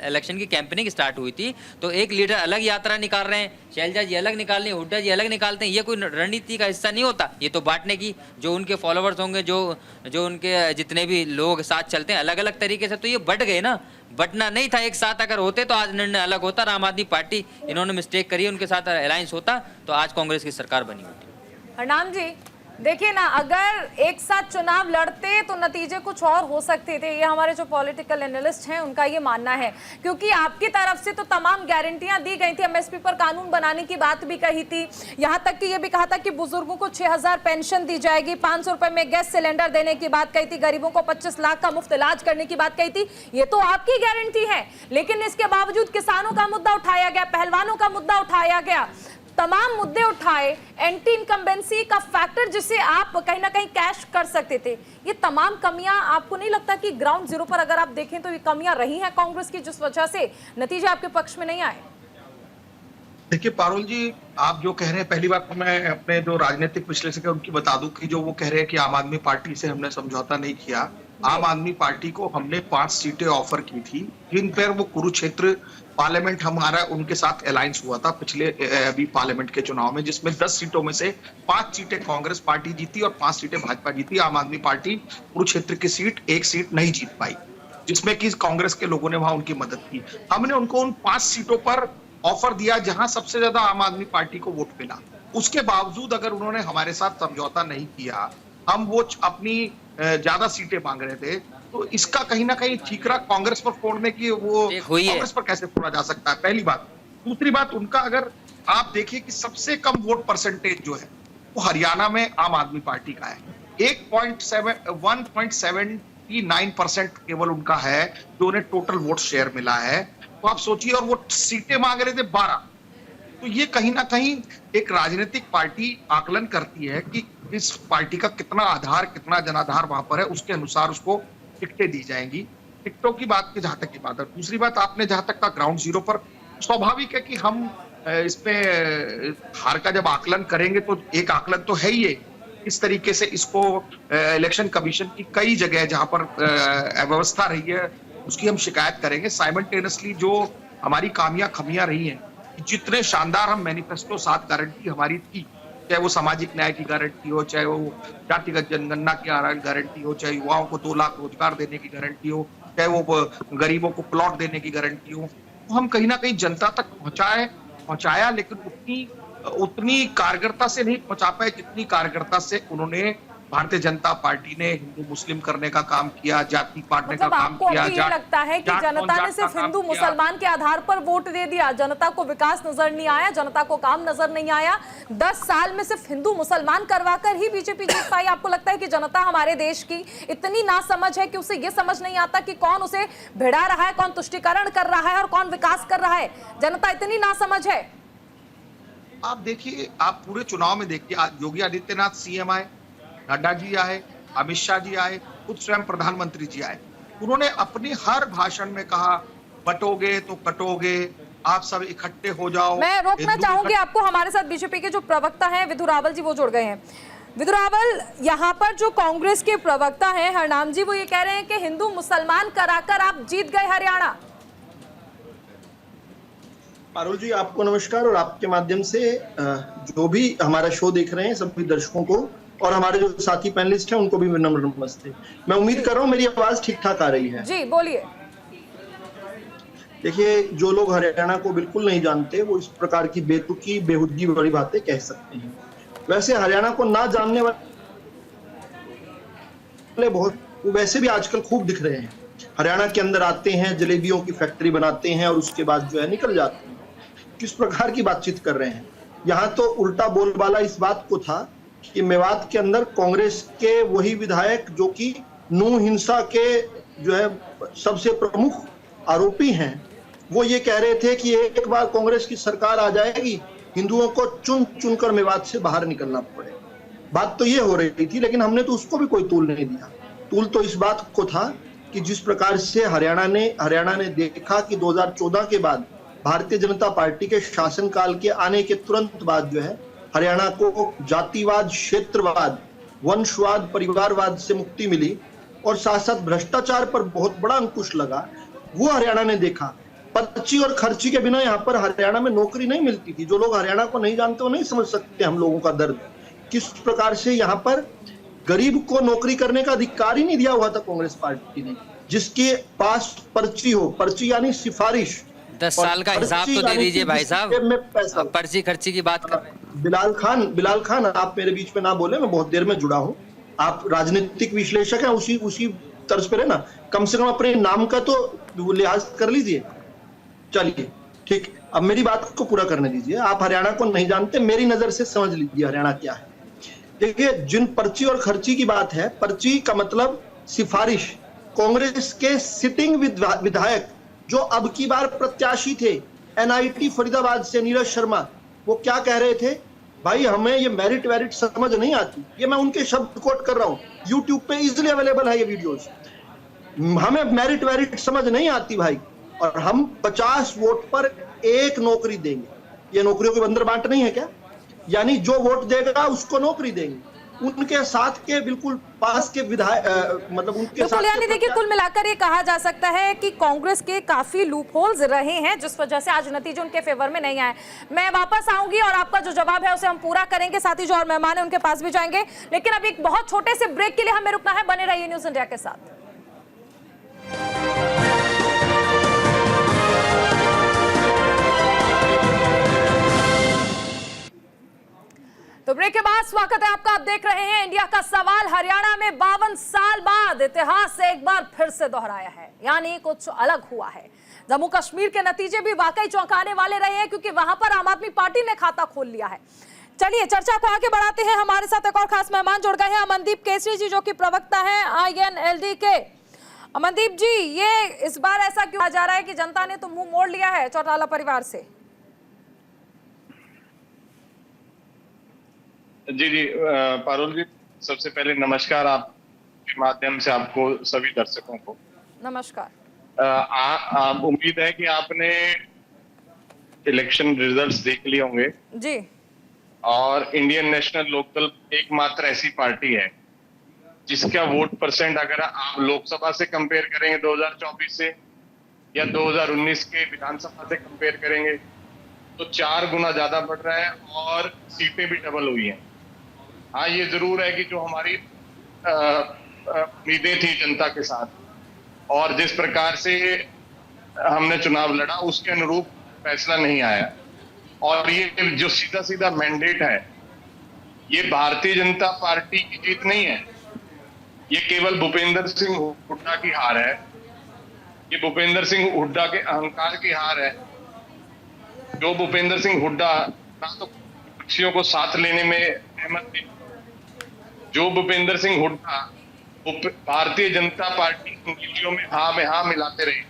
Speaker 5: इलेक्शन की कैंपेनिंग स्टार्ट हुई थी, तो एक लीडर अलग यात्रा निकाल रहे हैं, शैलजा जी अलग निकाल रहे हैं, हुड्डा जी अलग निकालते हैं, ये कोई रणनीति का हिस्सा नहीं होता। ये तो बांटने की, जो उनके फॉलोवर्स होंगे, जो उनके जितने भी लोग साथ चलते हैं अलग अलग तरीके से, तो ये बढ़ गए ना। बटना नहीं था, एक साथ अगर होते तो आज निर्णय अलग होता। आम आदमी पार्टी इन्होंने मिस्टेक करी, उनके साथ अलायंस होता तो आज कांग्रेस की सरकार बनी होती।
Speaker 1: हरनाम जी, देखिए ना, अगर एक साथ चुनाव लड़ते तो नतीजे कुछ और हो सकते थे, ये हमारे जो पॉलिटिकल एनालिस्ट हैं उनका ये मानना है, क्योंकि आपकी तरफ से तो तमाम गारंटियां दी गई थी, एमएसपी पर कानून बनाने की बात भी कही थी, यहां तक कि ये भी कहा था कि बुजुर्गों को 6,000 पेंशन दी जाएगी, 500 रुपए में गैस सिलेंडर देने की बात कही थी, गरीबों को 25 लाख का मुफ्त इलाज करने की बात कही थी। ये तो आपकी गारंटी है, लेकिन इसके बावजूद किसानों का मुद्दा उठाया गया, पहलवानों का मुद्दा उठाया गया, तमाम मुद्दे उठाए, एंटी इनकम्बेंसी का फैक्टर जिसे आप कहीं ना कहीं कैश कर सकते थे। ये तमाम कमियां आपको नहीं लगता कि ग्राउंड जीरो पर अगर आप देखें तो ये कमियां रही हैं कांग्रेस की, जिस वजह से नतीजे आपके पक्ष में नहीं आए?
Speaker 6: देखिए पारुल जी, आप जो कह रहे हैं, पहली बात तो मैं अपने जो राजनीतिक विश्लेषक है उनकी बता दूं कि जो वो कह रहे हैं कि आम आदमी पार्टी से हमने समझौता नहीं किया। आम आदमी पार्टी को हमने 5 सीटें ऑफर की थी, जिन पर वो कुरुक्षेत्र पार्लियामेंट हमारा उनके साथ अलायंस हुआ था पिछले अभी पार्लियामेंट के चुनाव में, जिसमें 10 सीटों में से 5 सीटें कांग्रेस पार्टी जीती और 5 सीटें भाजपा जीती। आम आदमी पार्टी कुरुक्षेत्र की सीट 1 सीट नहीं जीत पाई, जिसमें कि कांग्रेस के लोगों ने वहां उनकी मदद की। हमने उनको उन 5 सीटों पर ऑफर दिया जहां सबसे ज्यादा आम आदमी पार्टी को वोट मिला। उसके बावजूद अगर उन्होंने हमारे साथ समझौता नहीं किया, हम वो अपनी ज्यादा सीटें मांग रहे थे, तो इसका कहीं ना कहीं ठीकरा कांग्रेस पर फोड़ने की वो कांग्रेस पर कैसे फोड़ा जा सकता है, पहली बात। दूसरी बात, उनका अगर आप देखिए कि सबसे कम वोट परसेंटेज जो है वो हरियाणा में आम आदमी पार्टी का है, 1.79% केवल उनका है जो उन्हें टोटल वोट शेयर मिला है। तो आप सोचिए, और वो सीटें मांग रहे थे 12। तो ये कहीं ना कहीं एक राजनीतिक पार्टी आकलन करती है कि इस पार्टी का कितना आधार, कितना जनाधार वहां पर है, उसके अनुसार उसको टिकटें दी जाएंगी। टिकटों की बात की जहां तक की बात है, दूसरी बात आपने जहां तक का ग्राउंड जीरो पर, स्वाभाविक है कि हम इसमें हार का जब आकलन करेंगे तो एक आकलन तो है ही है, इस तरीके से इसको इलेक्शन कमीशन की कई जगह जहां पर अव्यवस्था रही है उसकी हम शिकायत करेंगे। साइमल्टेनियसली जो हमारी खमियां रही हैं, जितने शानदार हम मैनिफेस्टो 7 गारंटी हमारी थी, चाहे वो सामाजिक न्याय की गारंटी हो, चाहे वो जातिगत जनगणना की गारंटी हो, चाहे युवाओं को 2 लाख रोजगार देने की गारंटी हो, चाहे वो गरीबों को प्लॉट देने की गारंटी हो, तो हम कहीं ना कहीं जनता तक पहुंचाया, लेकिन उतनी कारगरता से नहीं पहुंचा पाए जितनी कारगरता से उन्होंने भारतीय जनता पार्टी ने हिंदू मुस्लिम करने का काम किया, जाति बांटने का काम किया।
Speaker 1: आपको ये लगता है कि जनता ने सिर्फ हिंदू मुसलमान के आधार पर वोट दे दिया, जनता को विकास नजर नहीं आया, जनता को काम नजर नहीं आया? 10 साल में सिर्फ हिंदू मुसलमान करवाकर ही बीजेपी जीत पाई? आपको लगता है कि जनता हमारे देश की इतनी नासमझ है कि उसे ये समझ नहीं आता कि कौन उसे भिड़ा रहा है, कौन तुष्टीकरण कर रहा है और कौन विकास कर रहा है? जनता इतनी नासमझ है?
Speaker 6: आप देखिए, आप पूरे चुनाव में देखिए, योगी आदित्यनाथ सीएम आए, नड्डा जी आए, अमित शाह जी आए, खुद स्वयं प्रधानमंत्री जी आए, उन्होंने अपने हर भाषण में कहा बटोगे तो कटोगे, आप सब इकट्ठे हो जाओ।
Speaker 1: मैं रोकना चाहूंगी आपको, हमारे साथ बीजेपी के जो प्रवक्ता हैं विधु रावल जी, वो जुड़ गए हैं। विधु रावल, यहाँ पर जो कांग्रेस के प्रवक्ता हैं हरनाम जी, वो ये कह रहे हैं कि हिंदू मुसलमान कराकर आप जीत गए हरियाणा।
Speaker 7: पारुल जी, आपको नमस्कार, और आपके माध्यम से जो भी हमारा शो देख रहे हैं सभी दर्शकों को और हमारे जो साथी पैनलिस्ट हैं उनको भी विनम्र नमस्ते। मैं उम्मीद कर रहा हूं मेरी आवाज ठीक ठाक आ रही है।
Speaker 1: जी बोलिए।
Speaker 7: देखिए, जो लोग हरियाणा को बिल्कुल नहीं जानते वो इस प्रकार की बेतुकी बेहुदगी वाली बातें कह सकते हैं। वैसे हरियाणा को ना जानने वाले बहुत वैसे भी आजकल खूब दिख रहे हैं। हरियाणा के अंदर आते हैं, जलेबियों की फैक्ट्री बनाते हैं और उसके बाद जो है निकल जाते हैं। किस प्रकार की बातचीत कर रहे हैं? यहाँ तो उल्टा बोलबाला इस बात को था कि मेवात के अंदर कांग्रेस के वही विधायक जो कि नू हिंसा के जो है सबसे प्रमुख आरोपी हैं, वो ये कह रहे थे कि एक बार कांग्रेस की सरकार आ जाएगी, हिंदुओं को चुन चुनकर मेवात से बाहर निकलना पड़े। बात तो ये हो रही थी, लेकिन हमने तो उसको भी कोई तूल नहीं दिया। तूल तो इस बात को था कि जिस प्रकार से हरियाणा ने देखा कि 2014 के बाद भारतीय जनता पार्टी के शासनकाल के आने के तुरंत बाद जो है हरियाणा को जातिवाद, क्षेत्रवाद, वंशवाद, परिवारवाद से मुक्ति मिली और साथ साथ भ्रष्टाचार पर बहुत बड़ा अंकुश लगा। वो हरियाणा ने देखा। पर्ची और खर्ची के बिना यहाँ पर हरियाणा में नौकरी नहीं मिलती थी। जो लोग हरियाणा को नहीं जानते वो नहीं समझ सकते हम लोगों का दर्द, किस प्रकार से यहाँ पर गरीब को नौकरी करने का अधिकार ही नहीं दिया हुआ था कांग्रेस पार्टी ने। जिसके पास पर्ची हो, पर्ची यानी सिफारिश,
Speaker 5: 10 साल का हिसाब तो दे दीजिए भाई साहब, पर्ची खर्ची की बात कर रहे हैं।
Speaker 7: बिलाल खान, आप मेरे बीच में ना बोले, मैं बहुत देर में जुड़ा हूं। आप राजनीतिक विश्लेषक हैं, उसी तर्ज पर है ना, कम से कम अपने नाम का तो लिहाज कर लीजिए। चलिए ठीक, अब मेरी बात को पूरा करने दीजिए। आप हरियाणा को नहीं जानते, मेरी नजर से समझ लीजिए हरियाणा क्या है। देखिए, जिन पर्ची और खर्ची की बात है, पर्ची का मतलब सिफारिश। कांग्रेस के सिटिंग विधायक जो अब की बार प्रत्याशी थे एनआईटी फरीदाबाद से, नीरज शर्मा, वो क्या कह रहे थे, भाई हमें ये मेरिट वेरिट समझ नहीं आती। ये मैं उनके शब्द कोट कर रहा हूं, यूट्यूब पे इजिली अवेलेबल है ये वीडियोस। हमें मेरिट वेरिट समझ नहीं आती भाई, और हम 50 वोट पर 1 नौकरी देंगे। ये नौकरियों के बंदर बांट नहीं है क्या? यानी जो वोट देगा उसको नौकरी देंगे। उनके साथ के बिल्कुल पास के विधायक, मतलब उनके साथ,
Speaker 1: यानी देखिए, कुल मिलाकर ये कहा जा सकता है कि कांग्रेस के काफी लूप होल्स रहे हैं, जिस वजह से आज नतीजे उनके फेवर में नहीं आए। मैं वापस आऊंगी और आपका जो जवाब है उसे हम पूरा करेंगे, साथ ही जो और मेहमान है उनके पास भी जाएंगे, लेकिन अब एक बहुत छोटे से ब्रेक के लिए हमें रुकना है। बने रहिए न्यूज़ इंडिया के साथ। तो ब्रेक के बाद स्वागत है आपका। आप देख रहे हैं इंडिया का सवाल। हरियाणा में 52 साल बाद इतिहास से एक बार फिर से दोहराया है, यानी कुछ अलग हुआ है। जम्मू कश्मीर के नतीजे भी वाकई चौंकाने वाले रहे हैं, क्योंकि वहां पर आम आदमी पार्टी ने खाता खोल लिया है। चलिए चर्चा को आगे बढ़ाते हैं। हमारे साथ एक और खास मेहमान जुड़ गए हैं, अमनदीप केसरी जी, जो कि प्रवक्ता हैं INLD के। अमनदीप जी, ये इस बार ऐसा क्यों कहा जा रहा है कि जनता ने तो मुंह मोड़ लिया है चौटाला परिवार से?
Speaker 8: जी पारुल जी, सबसे पहले नमस्कार आपके माध्यम से आपको सभी दर्शकों को
Speaker 1: नमस्कार।
Speaker 8: उम्मीद है कि आपने इलेक्शन रिजल्ट्स देख लिए होंगे
Speaker 1: जी।
Speaker 8: और इंडियन नेशनल लोकदल एकमात्र ऐसी पार्टी है जिसका वोट परसेंट अगर आप लोकसभा से कंपेयर करेंगे 2024 से, या 2019 के विधानसभा से कंपेयर करेंगे, तो 4 गुना ज्यादा बढ़ रहा है और सीटें भी डबल हुई हैं। हाँ, ये जरूर है कि जो हमारी उम्मीदें थी जनता के साथ और जिस प्रकार से हमने चुनाव लड़ा, उसके अनुरूप फैसला नहीं आया। और ये जो सीधा सीधा मैंडेट है, ये भारतीय जनता पार्टी की जीत नहीं है, ये केवल भूपेंद्र सिंह हुड्डा की हार है। ये भूपेंद्र सिंह हुड्डा के अहंकार की हार है। जो भूपेंद्र सिंह हुड्डा ना तो खुशियों को साथ लेने में सहमत थे, जो भूपेंद्र सिंह हुड्डा भारतीय जनता पार्टी की नीतियों में हाँ मिलाते रहे।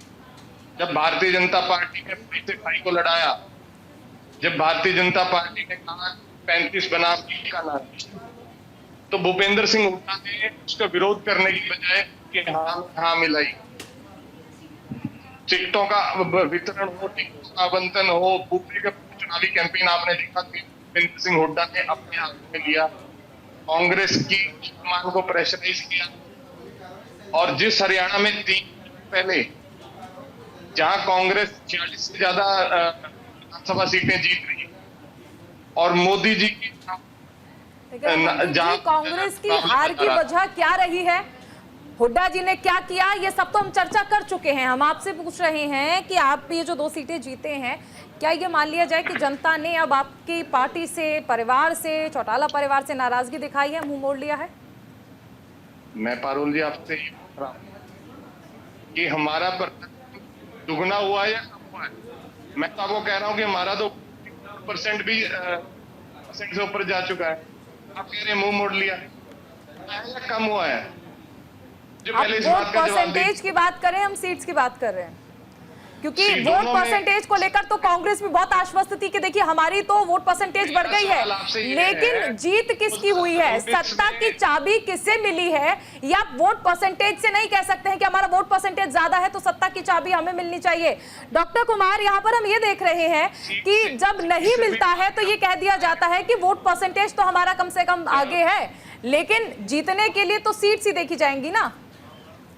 Speaker 8: जब भारतीय जनता पार्टी ने भाई से भाई को लड़ाया, जब भारतीय जनता पार्टी ने कहा 35 बनाम 1 का नारा, तो भूपेंद्र सिंह हुड्डा ने उसका विरोध करने की बजाय कि हाँ मिलाई। टिकटों का वितरण हो, टिकटों का आवंटन हो, पूरे का चुनावी कैंपेन आपने देखा कि भूपेंद्र सिंह हुड्डा ने अपने हाथ में लिया, कांग्रेस की कमान को प्रेशराइज किया। और जिस हरियाणा में 3 पहले जहां कांग्रेस 40 से ज्यादा विधानसभा सीटें जीत रही और मोदी जी की
Speaker 1: कांग्रेस की हार की वजह क्या रही है, हुड्डा जी ने क्या किया, ये सब तो हम चर्चा कर चुके हैं। हम आपसे पूछ रहे हैं कि आप ये जो 2 सीटें जीते हैं, क्या ये मान लिया जाए कि जनता ने अब आपकी पार्टी से, परिवार से, चौटाला परिवार से नाराजगी दिखाई है, मुंह मोड़ लिया है?
Speaker 8: मैं पारुल जी आपसे ये पूछ रहा हूं कि हमारा दुगना हुआ है या कम हुआ है? मैं तो आपको कह रहा हूं कि हमारा तो % भी % से ऊपर जा चुका है। आप कह रहे हैं मुंह मोड़ लिया है, या कम हुआ है? जो पहले इस बात का जवाब दे।
Speaker 1: परसेंटेज की बात करें, हम सीट्स की बात कर रहे हैं, क्योंकि वोट परसेंटेज को लेकर तो कांग्रेस भी बहुत आश्वस्त थी कि देखिए हमारी तो वोट परसेंटेज बढ़ गई है, लेकिन जीत किसकी हुई है, सत्ता की चाबी किसे मिली है? या वोट परसेंटेज से नहीं कह सकते हैं कि हमारा वोट परसेंटेज ज्यादा है तो सत्ता की चाबी हमें मिलनी चाहिए। डॉक्टर कुमार, यहाँ पर हम ये देख रहे हैं कि जब नहीं मिलता है तो ये कह दिया जाता है कि वोट परसेंटेज तो हमारा कम से कम आगे है, लेकिन जीतने के लिए तो सीट्स ही देखी जाएंगी ना।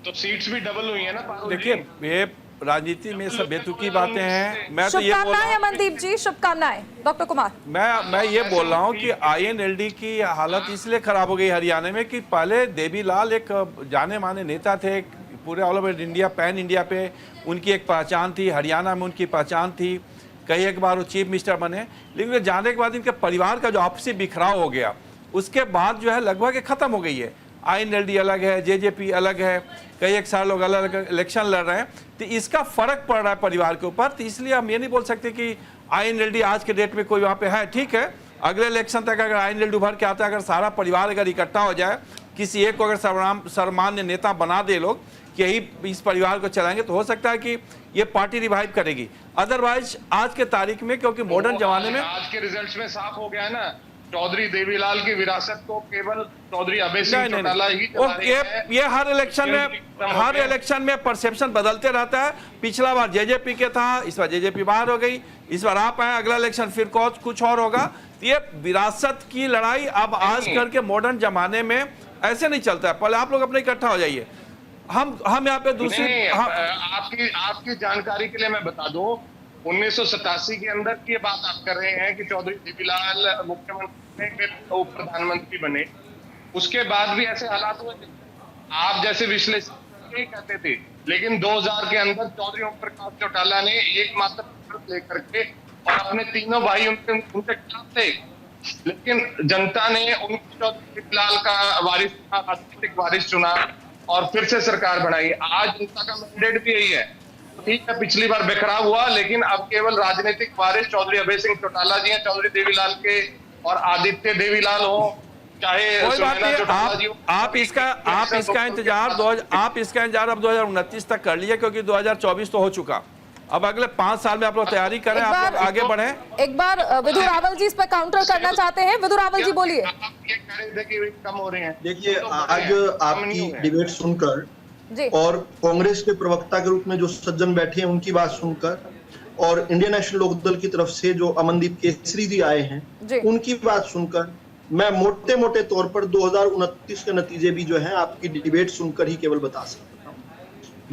Speaker 8: तो सीट्स भी डबल हुई है ना।
Speaker 4: देखिए, ये राजनीति में सब बेतुकी बातें हैं। मैं तो ये बोल रहा हूं,
Speaker 1: मनदीप जी, शुभकामनाएं। डॉक्टर कुमार,
Speaker 4: मैं ये बोल रहा हूं कि INLD की हालत इसलिए खराब हो गई हरियाणा में कि पहले देवीलाल एक जाने माने नेता थे, पूरे all over India, pan India पे उनकी एक पहचान थी, हरियाणा में उनकी पहचान थी। कई एक बार वो चीफ मिनिस्टर बने, लेकिन वे जाने के बाद इनके परिवार का जो आपसी बिखराव हो गया, उसके बाद जो है लगभग खत्म हो गई है। INLD अलग है, JJP अलग है, कई एक साल लोग अलग अलग इलेक्शन लड़ रहे हैं, तो इसका फर्क पड़ रहा है परिवार के ऊपर। तो इसलिए हम ये नहीं बोल सकते कि INLD आज के डेट में कोई वहाँ पे है। ठीक है, अगले इलेक्शन तक अगर INLD उभर के आता है, अगर सारा परिवार अगर इकट्ठा हो जाए, किसी एक को अगर सर्वमान्य नेता बना दे लोग कि यही इस परिवार को चलाएंगे, तो हो सकता है कि ये पार्टी रिवाइव करेगी। अदरवाइज आज के तारीख में, क्योंकि मॉडर्न जमाने में
Speaker 8: आज के रिजल्ट्स में साफ हो गया है ना, चौधरी देवीलाल की विरासत को केवल चौधरी अभय सिंह चौटाला ही चला रहे हैं।
Speaker 4: ये हर इलेक्शन में परसेप्शन बदलते रहता है। पिछला बार JJP के था, इस बार JJP बाहर हो गई, इस बार आप आए, अगला इलेक्शन फिर कुछ और होगा। ये विरासत की लड़ाई अब आज करके मॉडर्न जमाने में ऐसे नहीं चलता है। पहले आप लोग अपने इकट्ठा हो जाइए। हम यहाँ पे दूसरी
Speaker 8: आपकी जानकारी के लिए मैं बता दूं, 1987 के अंदर की बात आप कर रहे हैं कि चौधरी देवीलाल मुख्यमंत्री उप प्रधानमंत्री बने, उसके बाद भी ऐसे हालात हुए थे। आप जैसे विश्लेषक कहते थे, लेकिन 2000 के अंदर चौधरी ओम प्रकाश चौटाला ने एकमात्र लेकर के और अपने तीनों भाई उनके खिलाफ थे, लेकिन जनता ने उनको चौधरी देवीलाल का वारिस, राजनीतिक वारिस चुना और फिर से सरकार बनाई। आज जनता का मैंडेट भी यही है। ठीक है, पिछली बार बिखराव हुआ, लेकिन अब केवल राजनीतिक वारिस चौधरी अभय सिंह चौटाला जी हैं। चौधरी देवीलाल के और आदित्य देवीलाल हो, चाहे
Speaker 4: कोई बात नहीं, आप इसका इंतजार अब 2029 तक कर लीजिए, क्योंकि 2024 तो हो चुका। अब अगले 5 साल में आप लोग तैयारी करें, आप लोग आगे बढ़े।
Speaker 1: एक बार विधु रावल जी इस पर काउंटर करना चाहते हैं। विधु रावल जी बोलिए।
Speaker 8: ये कह रहे थे कि कम हो रहे हैं।
Speaker 7: देखिए, आज आपकी डिबेट सुनकर
Speaker 1: जी,
Speaker 7: और कांग्रेस के प्रवक्ता के रूप में जो सज्जन बैठे हैं उनकी बात सुनकर, और इंडियन नेशनल लोकदल की तरफ से जो अमनदीप केसरी जी आए हैं उनकी बात सुनकर, मैं मोटे मोटे तौर पर 2029 के नतीजे भी जो हैं आपकी डिबेट सुनकर ही केवल बता सकता हूं।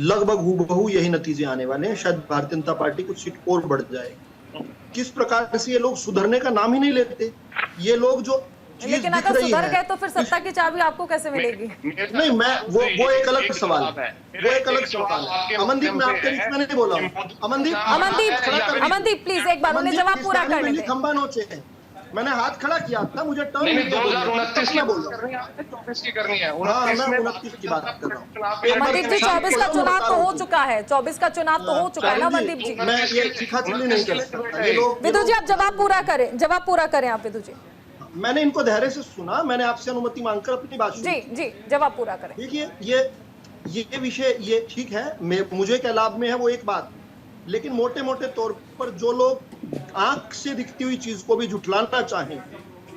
Speaker 7: लगभग हूबहू यही नतीजे आने वाले हैं। शायद भारतीय जनता पार्टी कुछ सीट और बढ़ जाएगी। किस प्रकार से ये लोग सुधरने का नाम ही नहीं लेते। ये लोग जो
Speaker 1: लेकिन अगर सुधर गए तो फिर सत्ता की चाबी आपको कैसे मिलेगी?
Speaker 7: नहीं, मैं वो एक अलग सवाल है, वो एक अलग सवाल है। अमनदीप, मैं आपके बीच में नहीं बोला हूँ।
Speaker 1: अमनदीप प्लीज एक बार उन्हें जवाब पूरा करने दें।
Speaker 7: खंबा नोचे हैं, मैंने हाथ खड़ा किया था, मुझे टर्न
Speaker 8: 2029 की बोल करनी है, 24 की करनी है।
Speaker 7: 29 की बात कर रहा हूँ।
Speaker 1: अमनदीप जी, 24 का चुनाव तो हो चुका है, 24 का चुनाव तो हो चुका है ना अमनदीप जी?
Speaker 7: मैं ये चिखाचली नहीं कर सकता। ये लोग,
Speaker 1: विधु जी आप जवाब पूरा करें आप विधु जी।
Speaker 7: मैंने इनको धैर्य से सुना, मैंने आपसे अनुमति मांगकर अपनी बात सुनी।
Speaker 1: जी जवाब पूरा करें।
Speaker 7: देखिए, ये विषय ये ठीक है, मुझे क्या लाभ में है वो एक बात, लेकिन मोटे मोटे तौर पर जो लोग आंख से दिखती हुई चीज को भी झुठलाना चाहें,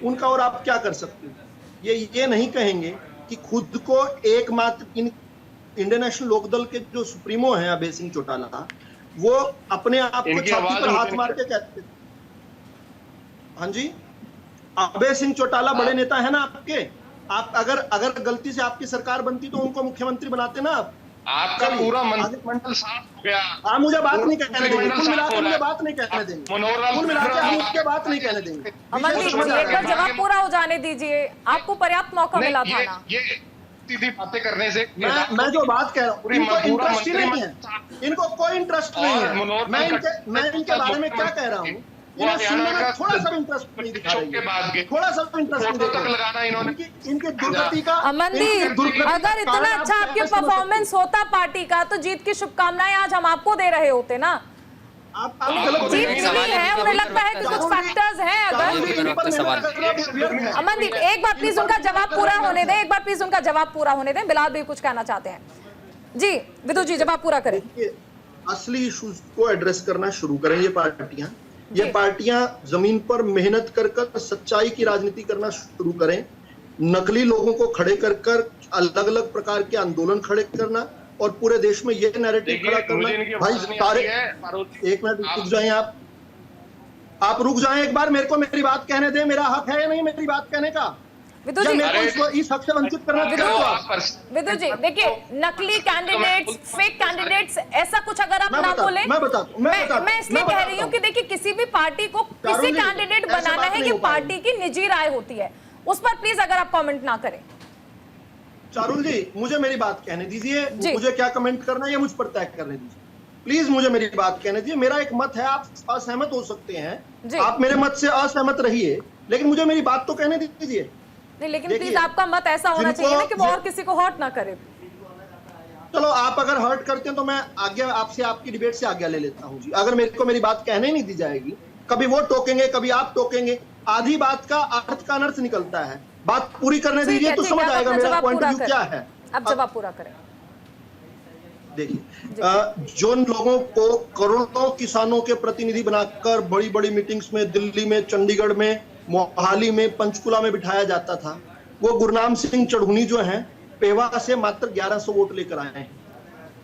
Speaker 7: उनका और आप क्या कर सकते हैं? ये नहीं कहेंगे कि खुद को एकमात्र इंडियन नेशनल लोकदल के जो सुप्रीमो हैं अभय सिंह चौटाला, वो अपने आप को छाती पर हाथ मार के कहते, हाँ जी, अभय सिंह चौटाला बड़े नेता है ना आपके। आप अगर गलती से आपकी सरकार बनती तो उनको मुख्यमंत्री बनाते ना आप।
Speaker 8: आपका पूरा मंत्रिमंडल साफ हो गया।
Speaker 7: आप मुझे बात नहीं कहने देंगे, कुल मिलाकर मुझे बात नहीं कहने देंगे, कुल मिलाकर हम उसके बात नहीं कहने देंगे।
Speaker 1: अमनदीप जी एक बार जवाब पूरा हो जाने दीजिए, आपको पर्याप्त मौका मिला था ना।
Speaker 8: ये सीधी बातें करने से
Speaker 7: मैं जो बात कह रहा हूँ, इनको इंटरेस्ट ही नहीं है, इनको कोई इंटरेस्ट नहीं है। मैं इनके बारे में क्या कह रहा हूँ, इन्हें सुनने में थोड़ा सा इंटरेस्ट नहीं दिखा रही है, थोड़ा सा इंटरेस्ट नहीं दिखा रहा है। इनकी दुर्गति का,
Speaker 1: अमनदीप, अगर इतना अच्छा आपके परफॉर्मेंस होता पार्टी का, तो जीत की शुभकामनाएं आज हम आपको दे रहे होते ना।
Speaker 7: आप गलत
Speaker 1: जीत मिली है, उन्हें लगता है कि कुछ फैक्टर्स हैं। अगर अमनदीप एक बार प्लीज उनका जवाब पूरा होने दें, बिलाल भी कुछ कहना चाहते हैं। जी विधु जी जवाब पूरा करें।
Speaker 7: असली इश्यूज को एड्रेस करना शुरू करें। ये पार्टियां जमीन पर मेहनत कर सच्चाई की राजनीति करना शुरू करें। नकली लोगों को खड़े कर अलग अलग प्रकार के आंदोलन खड़े करना और पूरे देश में ये नैरेटिव खड़ा करना। भाई तारे, एक मिनट रुक जाएं आप रुक जाएं एक बार, मेरे को मेरी बात कहने दें। मेरा हक है या नहीं मेरी बात कहने का?
Speaker 1: विधु जी,
Speaker 7: इस हक से वंचित करना चाहते हो आप?
Speaker 1: विधु जी देखिए, नकली कैंडिडेट्स, फेक कैंडिडेट्स, ऐसा कुछ अगर आप ना बोले। मैं इसलिए कह रही हूँ कि देखिए, किसी भी पार्टी को किसी कैंडिडेट बनाना है, ये पार्टी की निजी राय होती है, उस पर प्लीज अगर आप कमेंट ना करें।
Speaker 7: चारुल जी, मुझे मेरी बात कहने दीजिए। मुझे क्या कमेंट करना है ये मुझ पर तय करने दीजिए। प्लीज मुझे मेरी बात कहने दीजिए। मेरा एक मत है, आप असहमत हो सकते
Speaker 1: जी।
Speaker 7: हैं, आप मेरे मत से असहमत रहिए, लेकिन मुझे मेरी बात तो कहने दीजिए।
Speaker 1: नहीं, लेकिन
Speaker 7: देखिए,
Speaker 1: प्लीज आपका मत ऐसा होना चाहिए ना कि वो और किसी को हर्ट ना करे।
Speaker 7: चलो, आप अगर हर्ट करते हैं तो मैं आज्ञा आपसे, आपकी डिबेट से आज्ञा ले लेता हूं जी। अगर मेरे को मेरी बात कहने ही नहीं दी जाएगी, कभी वो टोकेंगे, कभी आप टोकेंगे, आधी बात का अर्थ का अनर्थ निकलता है। बात पूरी करने दीजिए तो समझ आएगा मेरा पॉइंट ऑफ व्यू क्या है।
Speaker 1: अब जवाब पूरा करें।
Speaker 7: देखिए, जो लोगों को करोड़ों किसानों के प्रतिनिधि बनाकर बड़ी बड़ी मीटिंग्स में दिल्ली में, चंडीगढ़ में, मोहाली में, पंचकुला में बिठाया जाता था, वो गुरनाम सिंह चढ़ूनी जो हैं, पेवा से मात्र 1100 वोट लेकर आए हैं।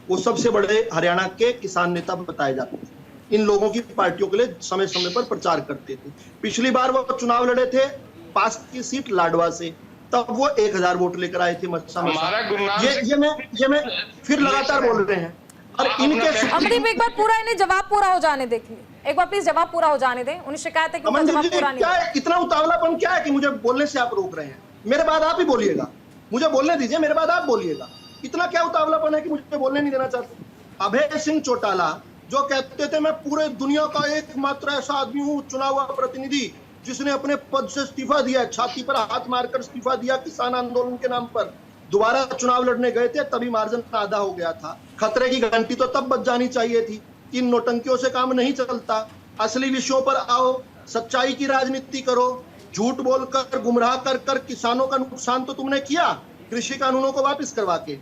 Speaker 7: वो सबसे बड़े हरियाणा के किसान नेता बताए जाते थे। इन लोगों की पार्टियों के लिए समय समय पर प्रचार करते थे। पिछली बार वो चुनाव लड़े थे पास की सीट लाडवा से, तब वो 1000 वोट लेकर आए थे। ये मैं फिर लगातार बोल रहे हैं। और इनके
Speaker 1: अमनदीप, एक बार पूरा इन्हें जवाब पूरा हो जाने देखिए, एक बार प्लीज जवाब पूरा हो जाने दें। उन्हें शिकायत है कि उनका जवाब पूरा नहीं
Speaker 7: क्या है, इतना उतावलापन क्या है कि मुझे बोलने से आप रोक रहे हैं? मेरे बाद आप ही बोलिएगा, मुझे बोलने दीजिए, मेरे बाद आप बोलिएगा। इतना क्या उतावलापन है कि मुझे बोलने नहीं देना चाहते? अभय सिंह चौटाला जो कहते थे मैं पूरे दुनिया का एकमात्र ऐसा आदमी हूं, चुना हुआ प्रतिनिधि, जिसने अपने पद से इस्तीफा दिया, छाती पर हाथ मारकर इस्तीफा दिया किसान आंदोलन के नाम पर। दोबारा चुनाव लड़ने गए थे, तभी मार्जिन आधा हो गया था। खतरे की घंटी तो तब बज जानी चाहिए थी। इन नोटंकियों से काम नहीं चलता। असली विषयों पर आओ, सच्चाई की राजनीति करो। झूठ बोलकर, गुमराह कर कर किसानों का नुकसान तो तुमने किया, कृषि कानूनों को वापस करवा के।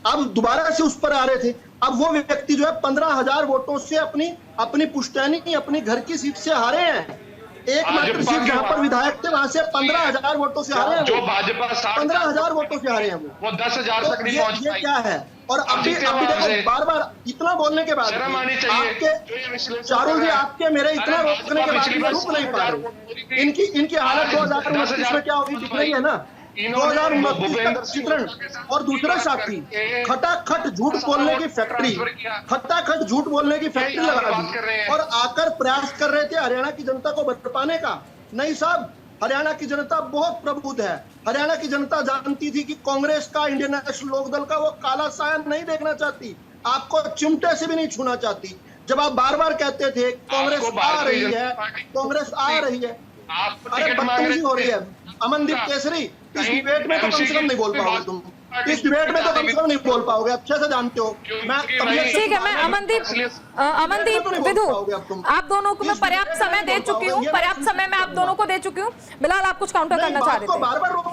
Speaker 7: अब दोबारा से उस पर आ रहे थे। अब वो व्यक्ति जो है 15,000 वोटों से अपनी पुश्तैनी, अपनी घर की सीट से हारे हैं। एकमात्र सीट जहां पर विधायक थे वहां से 15,000 वोटों से हारे हैं।
Speaker 8: जो भाजपा
Speaker 7: 15,000 वोटों से हारे हैं वो
Speaker 8: 10,000 तक नहीं पहुंच पाई।
Speaker 7: क्या है? और अभी देखो, बार बार इतना बोलने के बाद आपके चारों जी, आपके मेरे इतना रोकने के बाद भी रुक नहीं पा रहे। इनकी हालत 2029 में क्या होगी दिख रही है ना। 2029 का चित्रण। और दूसरा साथी, खटाखट झूठ बोलने की फैक्ट्री, खटाखट झूठ बोलने की फैक्ट्री लगा दी और आकर प्रयास कर रहे थे हरियाणा की जनता को बरपाने का। नहीं साहब, हरियाणा की जनता बहुत प्रबुद्ध है। हरियाणा की जनता जानती थी कि कांग्रेस का, इंडियन नेशनल लोकदल का वो काला साया नहीं देखना चाहती, आपको चिमटे से भी नहीं छूना चाहती। जब आप बार बार कहते थे कांग्रेस आ रही है, कांग्रेस आ रही है, अरे बदतमीजी हो रही है। अमनदीप केसरी, इस डिबेट में तो कम से कम नहीं बोल पाओगे तुम। इस डिबेट में तो कम से कम नहीं बोल पाओगे, अच्छे से जानते हो।
Speaker 1: ठीक है, मैं अमनदीप विधु, आप दोनों को मैं पर्याप्त समय दे चुकी हूँ, पर्याप्त समय मैं आप दोनों को दे चुकी हूँ। बिलाल, आप कुछ काउंटर करना चाह रहे थे?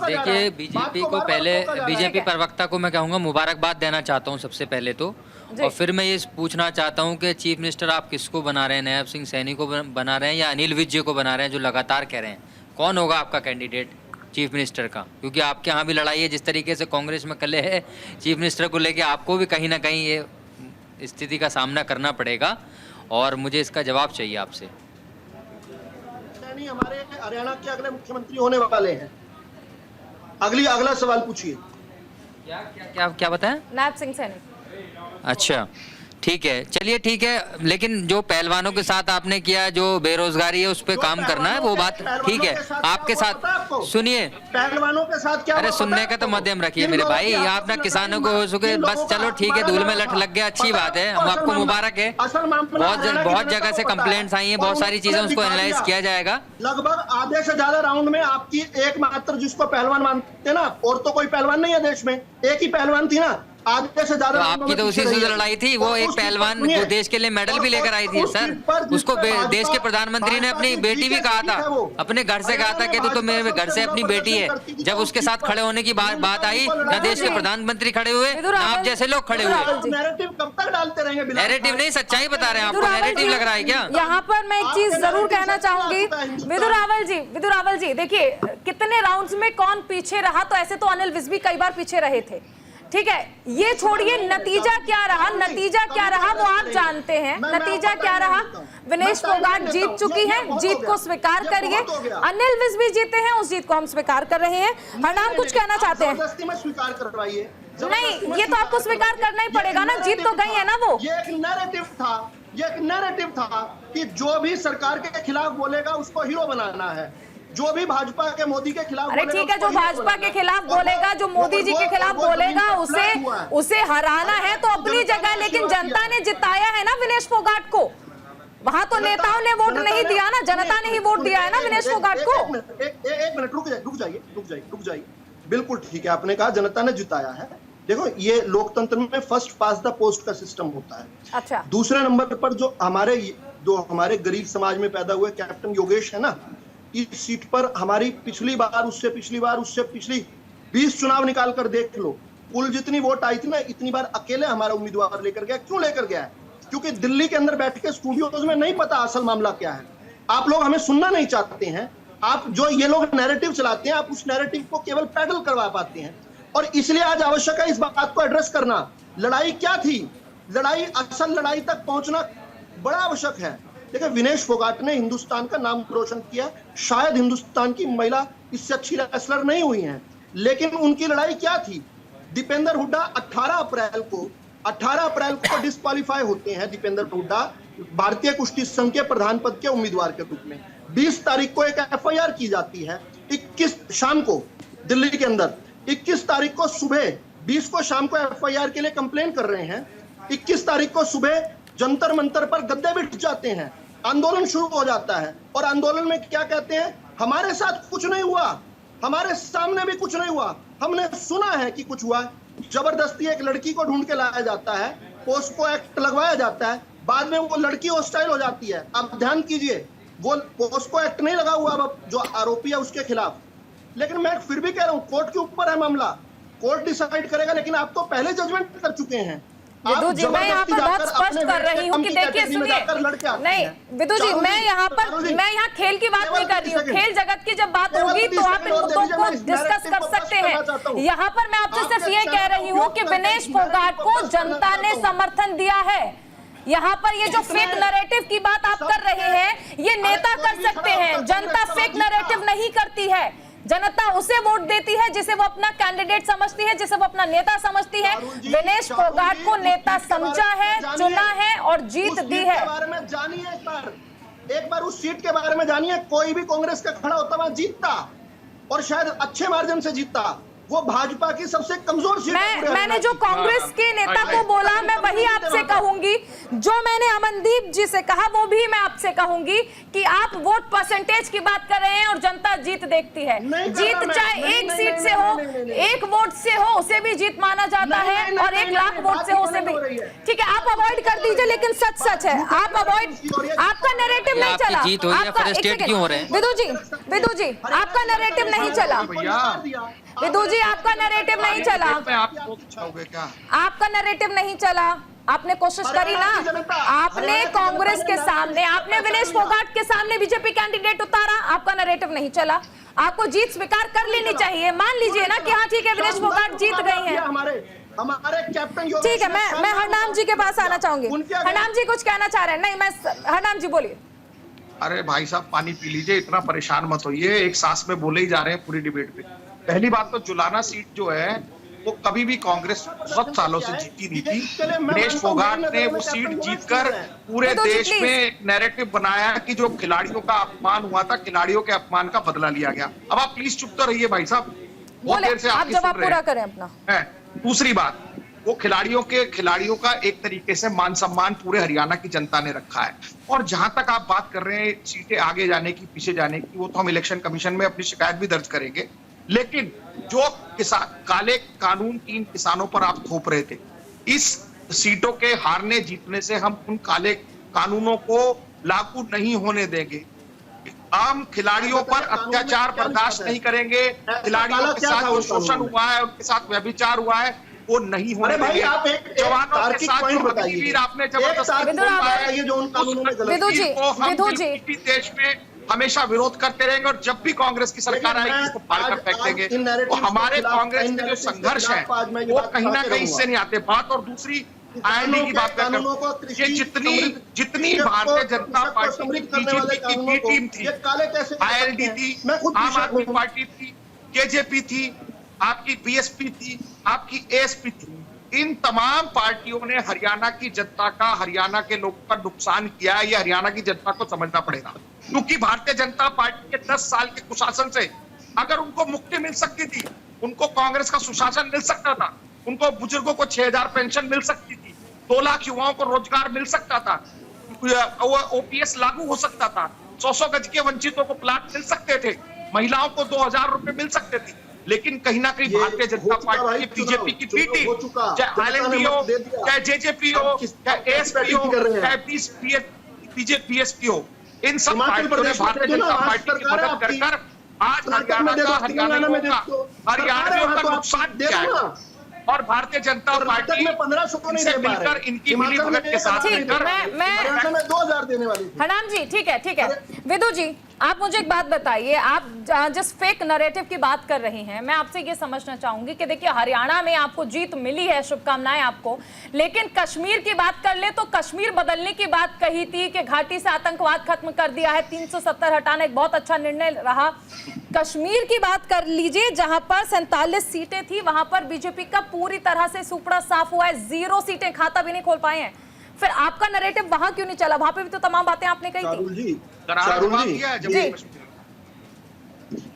Speaker 5: देखिए, बीजेपी को पहले, बीजेपी प्रवक्ता को मैं कहूँगा मुबारकबाद देना चाहता हूँ सबसे पहले तो। और फिर मैं ये पूछना चाहता हूँ कि चीफ मिनिस्टर आप किसको बना रहे हैं? नैब सिंह सैनी को बना रहे हैं या अनिल विज को बना रहे हैं, जो लगातार कह रहे हैं? कौन होगा आपका कैंडिडेट चीफ मिनिस्टर का? क्योंकि आपके यहाँ भी लड़ाई है, जिस तरीके से कांग्रेस में कले है चीफ मिनिस्टर को लेके, आपको भी कहीं ना कहीं ये स्थिति का सामना करना पड़ेगा और मुझे इसका जवाब चाहिए आपसे।
Speaker 7: हमारे हरियाणा के अगले मुख्यमंत्री होने वाले हैं। अगला सवाल पूछिए।
Speaker 5: क्या बताएं?
Speaker 1: नैब सिंह सैनी।
Speaker 5: अच्छा, ठीक है, चलिए ठीक है। लेकिन जो पहलवानों के साथ आपने किया, जो बेरोजगारी है उस पे काम करना है, वो बात ठीक है। आपके साथ सुनिए,
Speaker 7: पहलवानों के साथ क्या?
Speaker 5: अरे सुनने का तो मध्यम रखिए मेरे भाई। आप ना किसानों को हो सके बस, चलो ठीक है, धूल में लट लग गया, अच्छी बात है, हम आपको मुबारक है। बहुत जगह से कंप्लेंट्स आई हैं, बहुत सारी चीजें, उसको एनालाइज किया जाएगा।
Speaker 7: लगभग आधे से ज्यादा राउंड में आपकी एकमात्र जिसको पहलवान मानते ना, और तो कोई पहलवान नहीं है देश में, एक ही पहलवान थी ना। आधे से ज्यादा
Speaker 5: तो आपकी तो उसी से लड़ाई थी। वो एक पहलवान जो देश के लिए मेडल भी लेकर आई थी सर, उसको देश के प्रधानमंत्री ने अपनी बेटी भी कहा था, अपने घर से कहा था कि तो मेरे घर से अपनी बेटी है। जब उसके साथ खड़े होने की बात आई, ना देश के प्रधानमंत्री खड़े हुए, ना आप जैसे लोग खड़े हुए।
Speaker 7: नैरेटिव कब तक डालते रहेंगे?
Speaker 5: नैरेटिव नहीं, सच्चाई बता रहे हैं। आपको नैरेटिव लग रहा है क्या?
Speaker 1: यहाँ पर मैं एक चीज जरूर कहना चाहूंगी, विधु रावल जी, देखिए कितने राउंड्स में कौन पीछे रहा, तो ऐसे तो अनिल विज भी कई बार पीछे रहे थे। ठीक है, ये छोड़िए, नतीजा क्या रहा वो आप जानते हैं। नतीजा क्या रहा? विनेश फोगाट जीत चुकी हैं, जीत को स्वीकार करिए। अनिल विज भी जीते हैं, उस जीत को हम स्वीकार कर रहे हैं। हरनाम कुछ कहना चाहते हैं?
Speaker 7: स्वीकार करवाइए।
Speaker 1: नहीं, ये तो आपको स्वीकार करना ही पड़ेगा ना, जीत तो गई है ना वो।
Speaker 7: ये एक नैरेटिव था कि जो भी सरकार के खिलाफ बोलेगा उसको हीरो बनाना है। जो भी भाजपा के मोदी के खिलाफ
Speaker 1: अरे
Speaker 7: बोलेगा,
Speaker 1: ठीक है, जो
Speaker 7: उसको ही
Speaker 1: भाजपा
Speaker 7: बोलेगा।
Speaker 1: के खिलाफ
Speaker 7: और
Speaker 1: बोलेगा, जो मोदी जी के खिलाफ
Speaker 7: वो
Speaker 1: बोलेगा,
Speaker 7: जमीन पे
Speaker 1: उसे
Speaker 7: फ्लैट हुआ है।
Speaker 1: उसे हराना है तो अपनी जगह, लेकिन जनता ने जिताया है ना विनेश फोगाट को। वहां तो नेताओं ने वोट नहीं दिया ना, जनता ने ही वोट दिया है ना विनेश फोगाट को।
Speaker 7: एक मिनट रुक जाइए। बिल्कुल ठीक है, आपने कहा जनता ने जिताया है। देखो, ये लोकतंत्र में फर्स्ट पास द पोस्ट का सिस्टम होता है।
Speaker 1: अच्छा,
Speaker 7: दूसरे नंबर पर जो हमारे गरीब समाज में पैदा हुए कैप्टन योगेश है ना, इस सीट पर हमारी पिछली बार, उससे पिछली 20 चुनाव निकाल कर देख लो, कुल जितनी वोट आई थी ना, इतनी बार अकेले हमारा उम्मीदवार लेकर गया। क्यों लेकर गया है? क्योंकि दिल्ली के अंदर बैठ के स्टूडियोज में नहीं पता असल मामला क्या है। आप लोग हमें सुनना नहीं चाहते हैं। आप जो ये लोग नैरेटिव चलाते हैं, आप उस नैरेटिव को केवल पैडल करवा पाते हैं, और इसलिए आज आवश्यक है इस बात को एड्रेस करना। लड़ाई क्या थी? असल लड़ाई तक पहुंचना बड़ा आवश्यक है। देखिए, विनेश फोगाट ने हिंदुस्तान का नाम रोशन किया। शायद हिंदुस्तान की महिला इससे अच्छी रेसलर नहीं हुई है, लेकिन उनकी लड़ाई क्या थी? दीपेंद्र हुड्डा 18 अप्रैल को डिस्क्वालीफाई होते हैं। दीपेंद्र हुड्डा भारतीय कुश्ती संघ के प्रधान पद के उम्मीदवार के रूप में 20 तारीख को एक एफआईआर की जाती है। 21 शाम को दिल्ली के अंदर, 21 तारीख को सुबह, 20 को शाम को एफआईआर के लिए कंप्लेन कर रहे हैं। 21 तारीख को सुबह जंतर मंतर पर गद्दे बिठ जाते हैं, आंदोलन शुरू हो जाता है। और आंदोलन में क्या कहते हैं? हमारे साथ कुछ नहीं हुआ, हमारे सामने भी कुछ नहीं हुआ, हमने सुना है कि कुछ हुआ। जबरदस्ती एक लड़की को ढूंढ के लाया जाता है, पोस्को एक्ट लगवाया जाता है, बाद में वो लड़की हॉस्टाइल हो जाती है। अब ध्यान कीजिए, वो पोस्को एक्ट नहीं लगा हुआ अब जो आरोपी है उसके खिलाफ। लेकिन मैं फिर भी कह रहा हूं, कोर्ट के ऊपर है मामला, कोर्ट डिसाइड करेगा। लेकिन आप तो पहले जजमेंट कर चुके हैं।
Speaker 1: विदु जी, मैं यहाँ पर बहुत स्पष्ट कर रही हूँ कि देखिए, सुनिए, नहीं विदु जी, मैं यहाँ खेल की बात नहीं कर रही हूँ। खेल जगत की जब बात होगी तो आप इन मुद्दों को डिस्कस कर सकते हैं। यहाँ पर मैं आपसे सिर्फ ये कह रही हूँ कि विनेश फोगाट को जनता ने समर्थन दिया है। यहाँ पर ये जो फेक नैरेटिव की बात आप कर रहे हैं, ये नेता कर सकते हैं, जनता फेक नैरेटिव नहीं करती है। जनता उसे वोट देती है जिसे वो अपना कैंडिडेट समझती है, जिसे वो अपना नेता समझती है। विनेश फोगाट को नेता समझा है, चुना है और जीत दी है।
Speaker 7: बारे में जानिए, एक बार उस सीट के बारे में जानिए। कोई भी कांग्रेस का खड़ा होता वहां जीतता, और शायद अच्छे मार्जिन से जीतता। वो भाजपा की सबसे कमजोर सीट।
Speaker 1: मैंने जो कांग्रेस के नेता को बोला, मैं वही आपसे कहूंगी। जो मैंने अमनदीप जी से कहा, वो भी मैं आपसे कहूंगी कि आप वोट परसेंटेज की बात कर रहे हैं और जनता जीत देखती है। जीत चाहे एक सीट से हो, एक वोट से हो, उसे भी जीत माना जाता है, और 1 लाख वोट से हो, उसे भी। ठीक है, आप अवॉइड कर दीजिए, लेकिन सच है, आप अवॉइड, आपका नैरेटिव नहीं चला। विदु जी, आपका नैरेटिव नहीं चला। विदु जी, आपका नैरेटिव नहीं चला। आपका नैरेटिव नहीं चला। आपने कोशिश करी ना, आपने कांग्रेस के सामने, आपने विनेश फोगाट के सामने बीजेपी कैंडिडेट उतारा, आपका नैरेटिव नहीं चला। आपको जीत स्वीकार कर लेनी चाहिए। मान लीजिए ना कि हाँ ठीक है, विनेश फोगाट जीत गई हैं।
Speaker 7: हमारे कैप्टन,
Speaker 1: ठीक है, मैं हरनाम जी के पास आना चाहूंगी। हरनाम जी कुछ कहना चाह रहे हैं? नहीं, मैं हरनाम जी बोलिए।
Speaker 6: अरे भाई साहब, पानी पी लीजिए, इतना परेशान मत होइए। एक सांस में बोले ही जा रहे हैं पूरी डिबेट पे। पहली बात तो जुलाना सीट जो है वो कभी भी कांग्रेस बहुत सालों से जीती नहीं थी। विनेश फोगाट ने वो सीट जीतकर पूरे देश में एक नैरेटिव बनाया कि जो खिलाड़ियों का अपमान हुआ था, खिलाड़ियों के अपमान का बदला लिया गया। अब आप प्लीज चुप तो रहिए भाई साहब, बहुत देर से आप
Speaker 1: जवाब पूरा करें अपना।
Speaker 6: दूसरी बात, वो खिलाड़ियों का एक तरीके से मान सम्मान पूरे हरियाणा की जनता ने रखा है। और जहां तक आप बात कर रहे हैं सीटें आगे जाने की, पीछे जाने की, वो तो हम इलेक्शन कमीशन में अपनी शिकायत भी दर्ज करेंगे। लेकिन जो काले कानून 3 किसानों पर आप थोप रहे थे, इस सीटों के हारने जीतने से हम उन काले कानूनों को लागू नहीं होने देंगे। आम खिलाड़ियों पर अत्याचार बर्दाश्त नहीं करेंगे। खिलाड़ियों के साथ जो शोषण हुआ है, उनके साथ व्यभिचार हुआ है, वो नहीं होने देंगे। जवानों के साथ जो अग्निवीर आपने जबरदस्ती देश में हमेशा विरोध करते रहेंगे, और जब भी कांग्रेस की सरकार आएगी इसको फाड़ कर फेंक देंगे। तो हमारे कांग्रेस के जो संघर्ष है वो कहीं ना कहीं इससे नहीं आते। बात और दूसरी आईएनडी की बात करते हैं, ये जितनी भारतीय जनता पार्टी की बीजेपी की बी टीम थी, आईएलडी थी, आम आदमी पार्टी थी, केजेपी थी, आपकी बीएसपी थी, आपकी एएसपी थी, इन तमाम पार्टियों ने हरियाणा की जनता का, हरियाणा के लोगों का नुकसान किया है। ये हरियाणा की जनता को समझना पड़ेगा, क्योंकि भारतीय जनता पार्टी के 10 साल के कुशासन से अगर उनको मुक्ति मिल सकती थी, उनको कांग्रेस का सुशासन मिल सकता था, उनको बुजुर्गों को 6,000 पेंशन मिल सकती थी, 2 लाख युवाओं को रोजगार मिल सकता था, ओपीएस लागू हो सकता था, 100 गज के वंचितों को प्लाट मिल सकते थे, महिलाओं को 2,000 रुपए मिल सकते थे। लेकिन कहीं ना कहीं भारतीय जनता पार्टी, बीजेपी की बी टीम, चाहे एलएनडी हो, चाहे जेजेपी हो, चाहे एएसपी हो, चाहे बीजेपी हो, इन सब पार्टियों ने भारतीय जनता पार्टी की मदद कर आज हरियाणियों का नुकसान किया है। और भारतीय जनता पार्टी से मिलकर, इनकी मिलीभगत के साथ मिलकर
Speaker 7: मैं 2,000 देने वाली थी।
Speaker 1: हरनाम जी, ठीक है, ठीक है। विदु जी, आप मुझे एक बात बताइए, आप जिस फेक नैरेटिव की बात कर रही हैं, मैं आपसे ये समझना चाहूंगी कि देखिए हरियाणा में आपको जीत मिली है, शुभकामनाएं आपको, लेकिन कश्मीर की बात कर ले तो कश्मीर बदलने की बात कही थी कि घाटी से आतंकवाद खत्म कर दिया है, 370 हटाना एक बहुत अच्छा निर्णय रहा। कश्मीर की बात कर लीजिए, जहां पर 47 सीटें थी, वहां पर बीजेपी का पूरी तरह से सुपड़ा साफ हुआ है, 0 सीटें, खाता भी नहीं खोल पाए हैं। फिर आपका नैरेटिव वहां क्यों नहीं चला? वहां पे भी तो तमाम बातें आपने कही थी।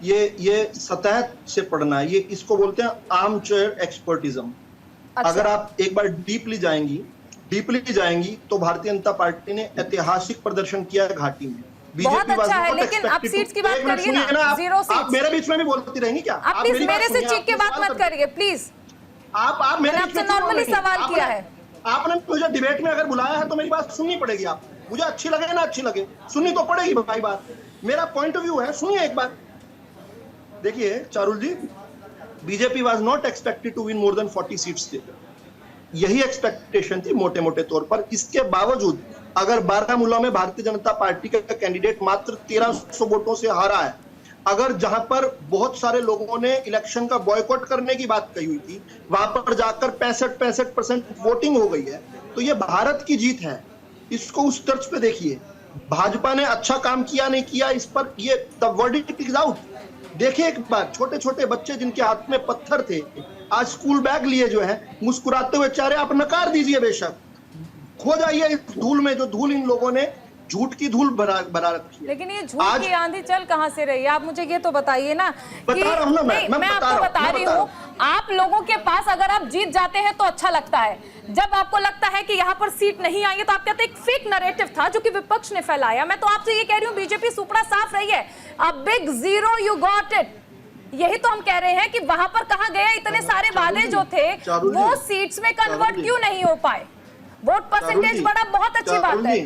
Speaker 7: ये सतह से पढ़ना है, ये इसको बोलते हैं आर्म चेयर एक्सपर्टिज्म।
Speaker 1: अच्छा।
Speaker 7: अगर आप एक बार डीपली जाएंगी तो भारतीय जनता पार्टी ने ऐतिहासिक प्रदर्शन किया है घाटी में।
Speaker 1: बहुत अच्छा है, लेकिन आप सीट्स की बात करिए ना, 0 सीट्स।
Speaker 7: आप मेरे बीच में भी बोलती रहेंगी क्या?
Speaker 1: आप प्लीज मेरे से चीख के बात मत करिए प्लीज।
Speaker 7: आप
Speaker 1: मैंने आपसे नॉर्मली सवाल किया है।
Speaker 7: आपने मुझे डिबेट में अगर बुलाया है तो मेरी बात सुननी पड़ेगी। आप मुझे अच्छी लगे ना अच्छी लगे, सुननी तो पड़ेगी भाई बात। मेरा पॉइंट ऑफ व्यू है, सुनिए एक बार। देखिए Charul ji, BJP was not expected to win more than 40 seats थे, यही एक्सपेक्टेशन थी मोटे मोटे तौर पर। इसके बावजूद अगर बारामूला में भारतीय जनता पार्टी का कैंडिडेट मात्र 1300 वोटों से हारा है, अगर जहां पर बहुत सारे लोगों ने इलेक्शन का बॉयकॉट करने की बात कही हुई थी, वहां पर जाकर 65% वोटिंग हो गई है, तो ये भारत की जीत है। इसको उस तर्ज पे देखिए। भाजपा ने अच्छा काम किया नहीं किया, इस पर ये द वर्डिक्ट इज आउट। देखिए एक बार, छोटे छोटे बच्चे जिनके हाथ में पत्थर थे, आज स्कूल बैग लिए जो है मुस्कुराते हुए चाहे आप नकार दीजिए, बेशक खो जाइए इस धूल में, जो धूल इन लोगों ने झूठ की धूल भरा रखी है।
Speaker 1: लेकिन ये झूठ की आंधी चल कहां से रही है? आप मुझे ये तो बताइए ना।
Speaker 7: बता रहा हूं ना
Speaker 1: मैं आपको बता रही हूँ, आप लोगों के पास अगर आप जीत जाते हैं तो अच्छा लगता है, जब आपको लगता है कि यहाँ पर सीट नहीं आई है तो आप कहते हैं एक फेक नैरेटिव था जो कि विपक्ष ने फैलाया। मैं तो आपसे ये कह रही हूँ, बीजेपी सुपड़ा साफ रही है, a big 0 you got it. यही तो हम कह रहे हैं कि वहां पर कहां गया, इतने सारे वादे जो थे वो सीट्स में कन्वर्ट क्यों नहीं हो पाए? वोट परसेंटेज बढ़ा, बहुत अच्छी बात है।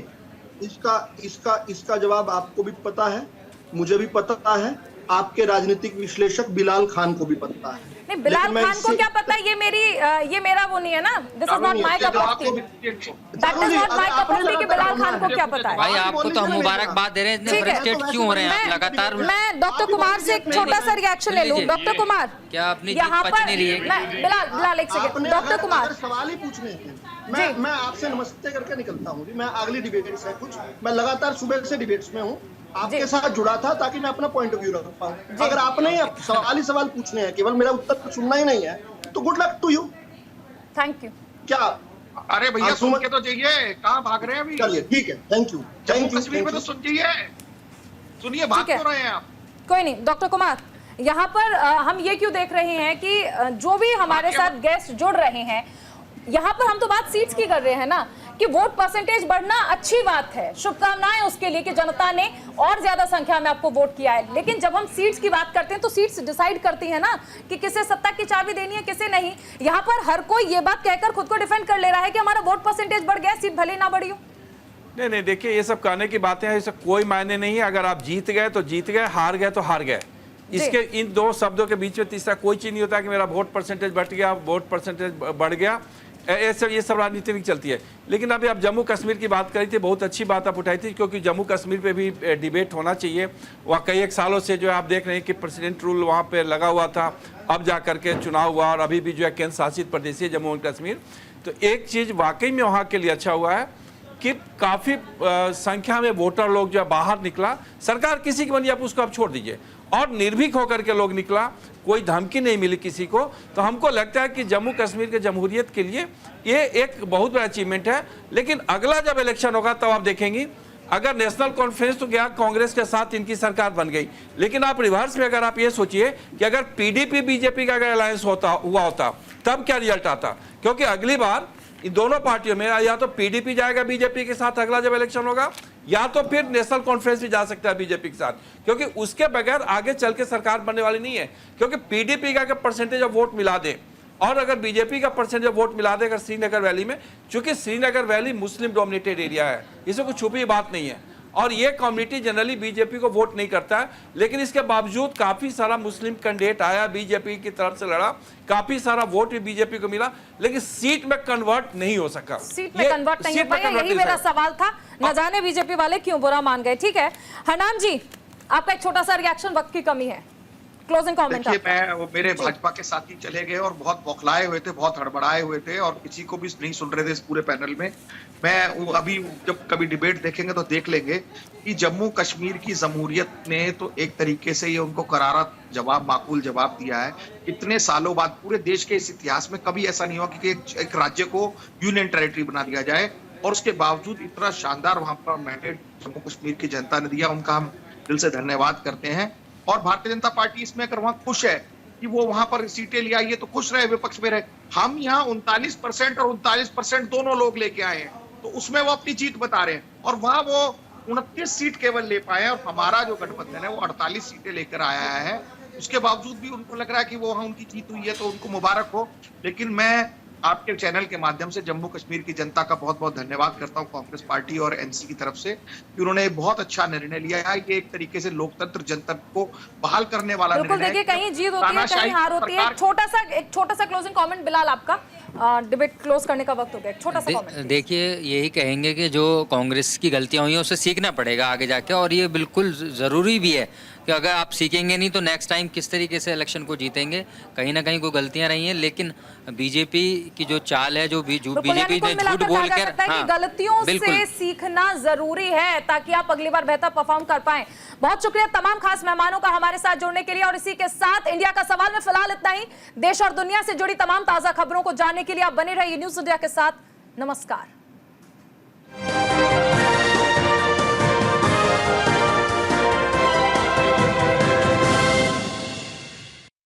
Speaker 7: इसका जवाब आपको भी पता है, मुझे भी पता है, आपके राजनीतिक विश्लेषक बिलाल खान को भी पता है।
Speaker 1: नहीं, बिलाल खान को क्या पता है? ये मेरा वो नहीं है ना, this is not my cup of T, that is not my cup of T कि बिलाल खान को क्या पता है।
Speaker 5: भाई आपको तो हम मुबारकबाद दे रहे हैं, इतने फ्रस्ट्रेट क्यों हो रहे हैं आप लगातार?
Speaker 1: मैं डॉक्टर कुमार से एक छोटा सा रिएक्शन ले लूं। डॉक्टर कुमार,
Speaker 5: क्या अपनी जीत पच नहीं रही है?
Speaker 1: बिलाल एक सेकंड। डॉक्टर कुमार,
Speaker 7: सवाल ही पूछने हैं, मैं आपसे नमस्ते करके निकलता हूँ। मैं अगली डिबेट्स है कुछ, मैं लगातार सुबह से डिबेट्स में हूँ, आपके साथ जुड़ा था ताकि मैं अपना पॉइंट ऑफ व्यू रख पाऊँ। अगर आपने सवाल ही सवाल पूछने हैं, केवल मेरा उत्तर सुनना ही नहीं है, तो good luck to you.
Speaker 1: Thank you.
Speaker 7: क्या?
Speaker 6: अरे भैया सुन के तो जाइए, कहाँ भाग रहे हैं अभी?
Speaker 7: चलिए ठीक है, थैंक यू।
Speaker 6: कश्मीर में तो सुनिए, भाग क्यों रहे हैं आप?
Speaker 1: कोई नहीं डॉक्टर कुमार, यहाँ पर हम ये क्यों देख रहे हैं कि जो भी हमारे साथ गेस्ट जुड़ रहे हैं, यहाँ पर हम तो बात सीट्स की कर रहे हैं ना, कि वोट परसेंटेज बढ़ना अच्छी बात है, शुभकामनाएं उसके लिए कि जनता ने और ज्यादा संख्या में आपको वोट किया है। लेकिन जब हम सीट्स की बात करते हैं तो सीट्स डिसाइड करती है ना कि किसे सत्ता की चाबी देनी है, किसे नहीं। यहाँ पर हर कोई ये बात कहकर खुद को डिफेंड कर ले रहा है कि हमारा वोट परसेंटेज बढ़ गया, सीट भले ना बढ़ी हो।
Speaker 4: नहीं, देखिए ये सब कहने की बातें हैं, इससे कोई मायने नहीं है। अगर आप जीत गए तो जीत गए, हार गए तो हार गए। इसके इन दो शब्दों के बीच में तीसरा कोई चीज नहीं होता कि मेरा वोट परसेंटेज बढ़ गया, वोट परसेंटेज बढ़ गया, ये सब राजनीति भी चलती है। लेकिन अभी आप जम्मू कश्मीर की बात करी थी, बहुत अच्छी बात आप उठाई थी, क्योंकि जम्मू कश्मीर पे भी डिबेट होना चाहिए। वहाँ कई एक सालों से जो है आप देख रहे हैं कि प्रेसिडेंट रूल वहाँ पे लगा हुआ था, अब जा करके चुनाव हुआ और अभी भी जो है केंद्र शासित प्रदेश है जम्मू और कश्मीर। तो एक चीज़ वाकई में वहाँ के लिए अच्छा हुआ है कि काफ़ी संख्या में वोटर लोग जो है बाहर निकला। सरकार किसी की बनी, आप उसको आप छोड़ दीजिए, और निर्भीक होकर के लोग निकला, कोई धमकी नहीं मिली किसी को। तो हमको लगता है कि जम्मू कश्मीर के जमहूरियत के लिए ये एक बहुत बड़ा अचीवमेंट है। लेकिन अगला जब इलेक्शन होगा तब आप देखेंगी, अगर नेशनल कॉन्फ्रेंस तो गया, कांग्रेस के साथ इनकी सरकार बन गई, लेकिन आप रिवर्स में अगर आप ये सोचिए कि अगर पीडीपी बीजेपी का अगर अलायंस हुआ होता तब क्या रिजल्ट आता। क्योंकि अगली बार इन दोनों पार्टियों में या तो पीडीपी जाएगा बीजेपी के साथ अगला जब इलेक्शन होगा, या तो फिर नेशनल कॉन्फ्रेंस भी जा सकता है बीजेपी के साथ, क्योंकि उसके बगैर आगे चल के सरकार बनने वाली नहीं है। क्योंकि पीडीपी का परसेंटेज ऑफ वोट मिला दे और अगर बीजेपी का परसेंटेज ऑफ वोट मिला दे अगर श्रीनगर वैली में, चूंकि Srinagar valley Muslim dominated area है, इसमें कोई छुपी बात नहीं है, और ये कम्युनिटी जनरली बीजेपी को वोट नहीं करता है। लेकिन इसके बावजूद काफी सारा मुस्लिम कैंडिडेट आया, बीजेपी की तरफ से लड़ा, काफी सारा वोट भी बीजेपी को मिला, लेकिन सीट में कन्वर्ट नहीं हो सका।
Speaker 1: सीट में कन्वर्ट नहीं हो पाया, यही मेरा सवाल था। न जाने बीजेपी वाले क्यों बुरा मान गए। ठीक है हरनाम जी, आपका एक छोटा सा रिएक्शन, वक्त की कमी है, क्लोजिंग कमेंट।
Speaker 6: देखिए, मैं वो मेरे भाजपा के साथी चले गए और बहुत बौखलाए हुए थे, बहुत हड़बड़ाए हुए थे और किसी को भी नहीं सुन रहे थे इस पूरे पैनल में। मैं अभी जब कभी डिबेट देखेंगे तो देख लेंगे कि जम्मू कश्मीर की जमहूरियत ने तो एक तरीके से ये उनको करारा जवाब, माकूल जवाब दिया है। इतने सालों बाद पूरे देश के इस इतिहास में कभी ऐसा नहीं हुआ कि एक राज्य को यूनियन टेरिटरी बना दिया जाए, और उसके बावजूद इतना शानदार वहां पर मैंडेट जम्मू कश्मीर की जनता ने दिया, उनका हम दिल से धन्यवाद करते हैं। और भारतीय जनता पार्टी इसमें अगर वहां खुश है कि वो वहां पर सीटें ले आई है तो खुश रहे, विपक्ष में रहे। हम यहाँ 39% और 39% दोनों लोग लेके आए हैं, तो उसमें वो अपनी जीत बता रहे हैं, और वहां वो 29 सीट केवल ले पाए हैं, और हमारा जो गठबंधन है वो 48 सीटें लेकर आया है। उसके बावजूद भी उनको लग रहा है कि वो वहां उनकी जीत हुई है, तो उनको मुबारक हो। लेकिन मैं आपके चैनल के माध्यम से जम्मू कश्मीर की जनता का बहुत बहुत धन्यवाद करता हूं, कांग्रेस पार्टी और एनसी की तरफ से, कि उन्होंने एक बहुत अच्छा निर्णय लिया है। ये एक तरीके से लोकतंत्र जनतंत्र को बहाल करने वाला निर्णय है।
Speaker 1: देखिए, कहीं जीत होती है, कहीं हार होती है। एक छोटा सा क्लोजिंग कमेंट बिलाल, आपका डिबेट क्लोज करने का वक्त हो गया, एक छोटा सा कमेंट।
Speaker 5: देखिए, यही कहेंगे कि जो कांग्रेस की गलतियां हुई हैं उससे सीखना पड़ेगा आगे जाके, और ये बिल्कुल ज़रूरी भी है कि अगर आप सीखेंगे नहीं तो नेक्स्ट टाइम किस तरीके से इलेक्शन को जीतेंगे। कहीं ना कहीं कोई गलतियां रही हैं, लेकिन बीजेपी की जो चाल है, जो बीजेपी ने झूठ बोल कर,
Speaker 1: गलतियों से सीखना जरूरी है ताकि आप अगली बार बेहतर परफॉर्म कर पाएं। बहुत शुक्रिया तमाम खास मेहमानों का हमारे साथ जुड़ने के लिए, और इसी के साथ इंडिया का सवाल में फिलहाल इतना ही। देश और दुनिया से जुड़ी तमाम ताजा खबरों को जानने के लिए आप बने रहिए न्यूज़ इंडिया के साथ। नमस्कार।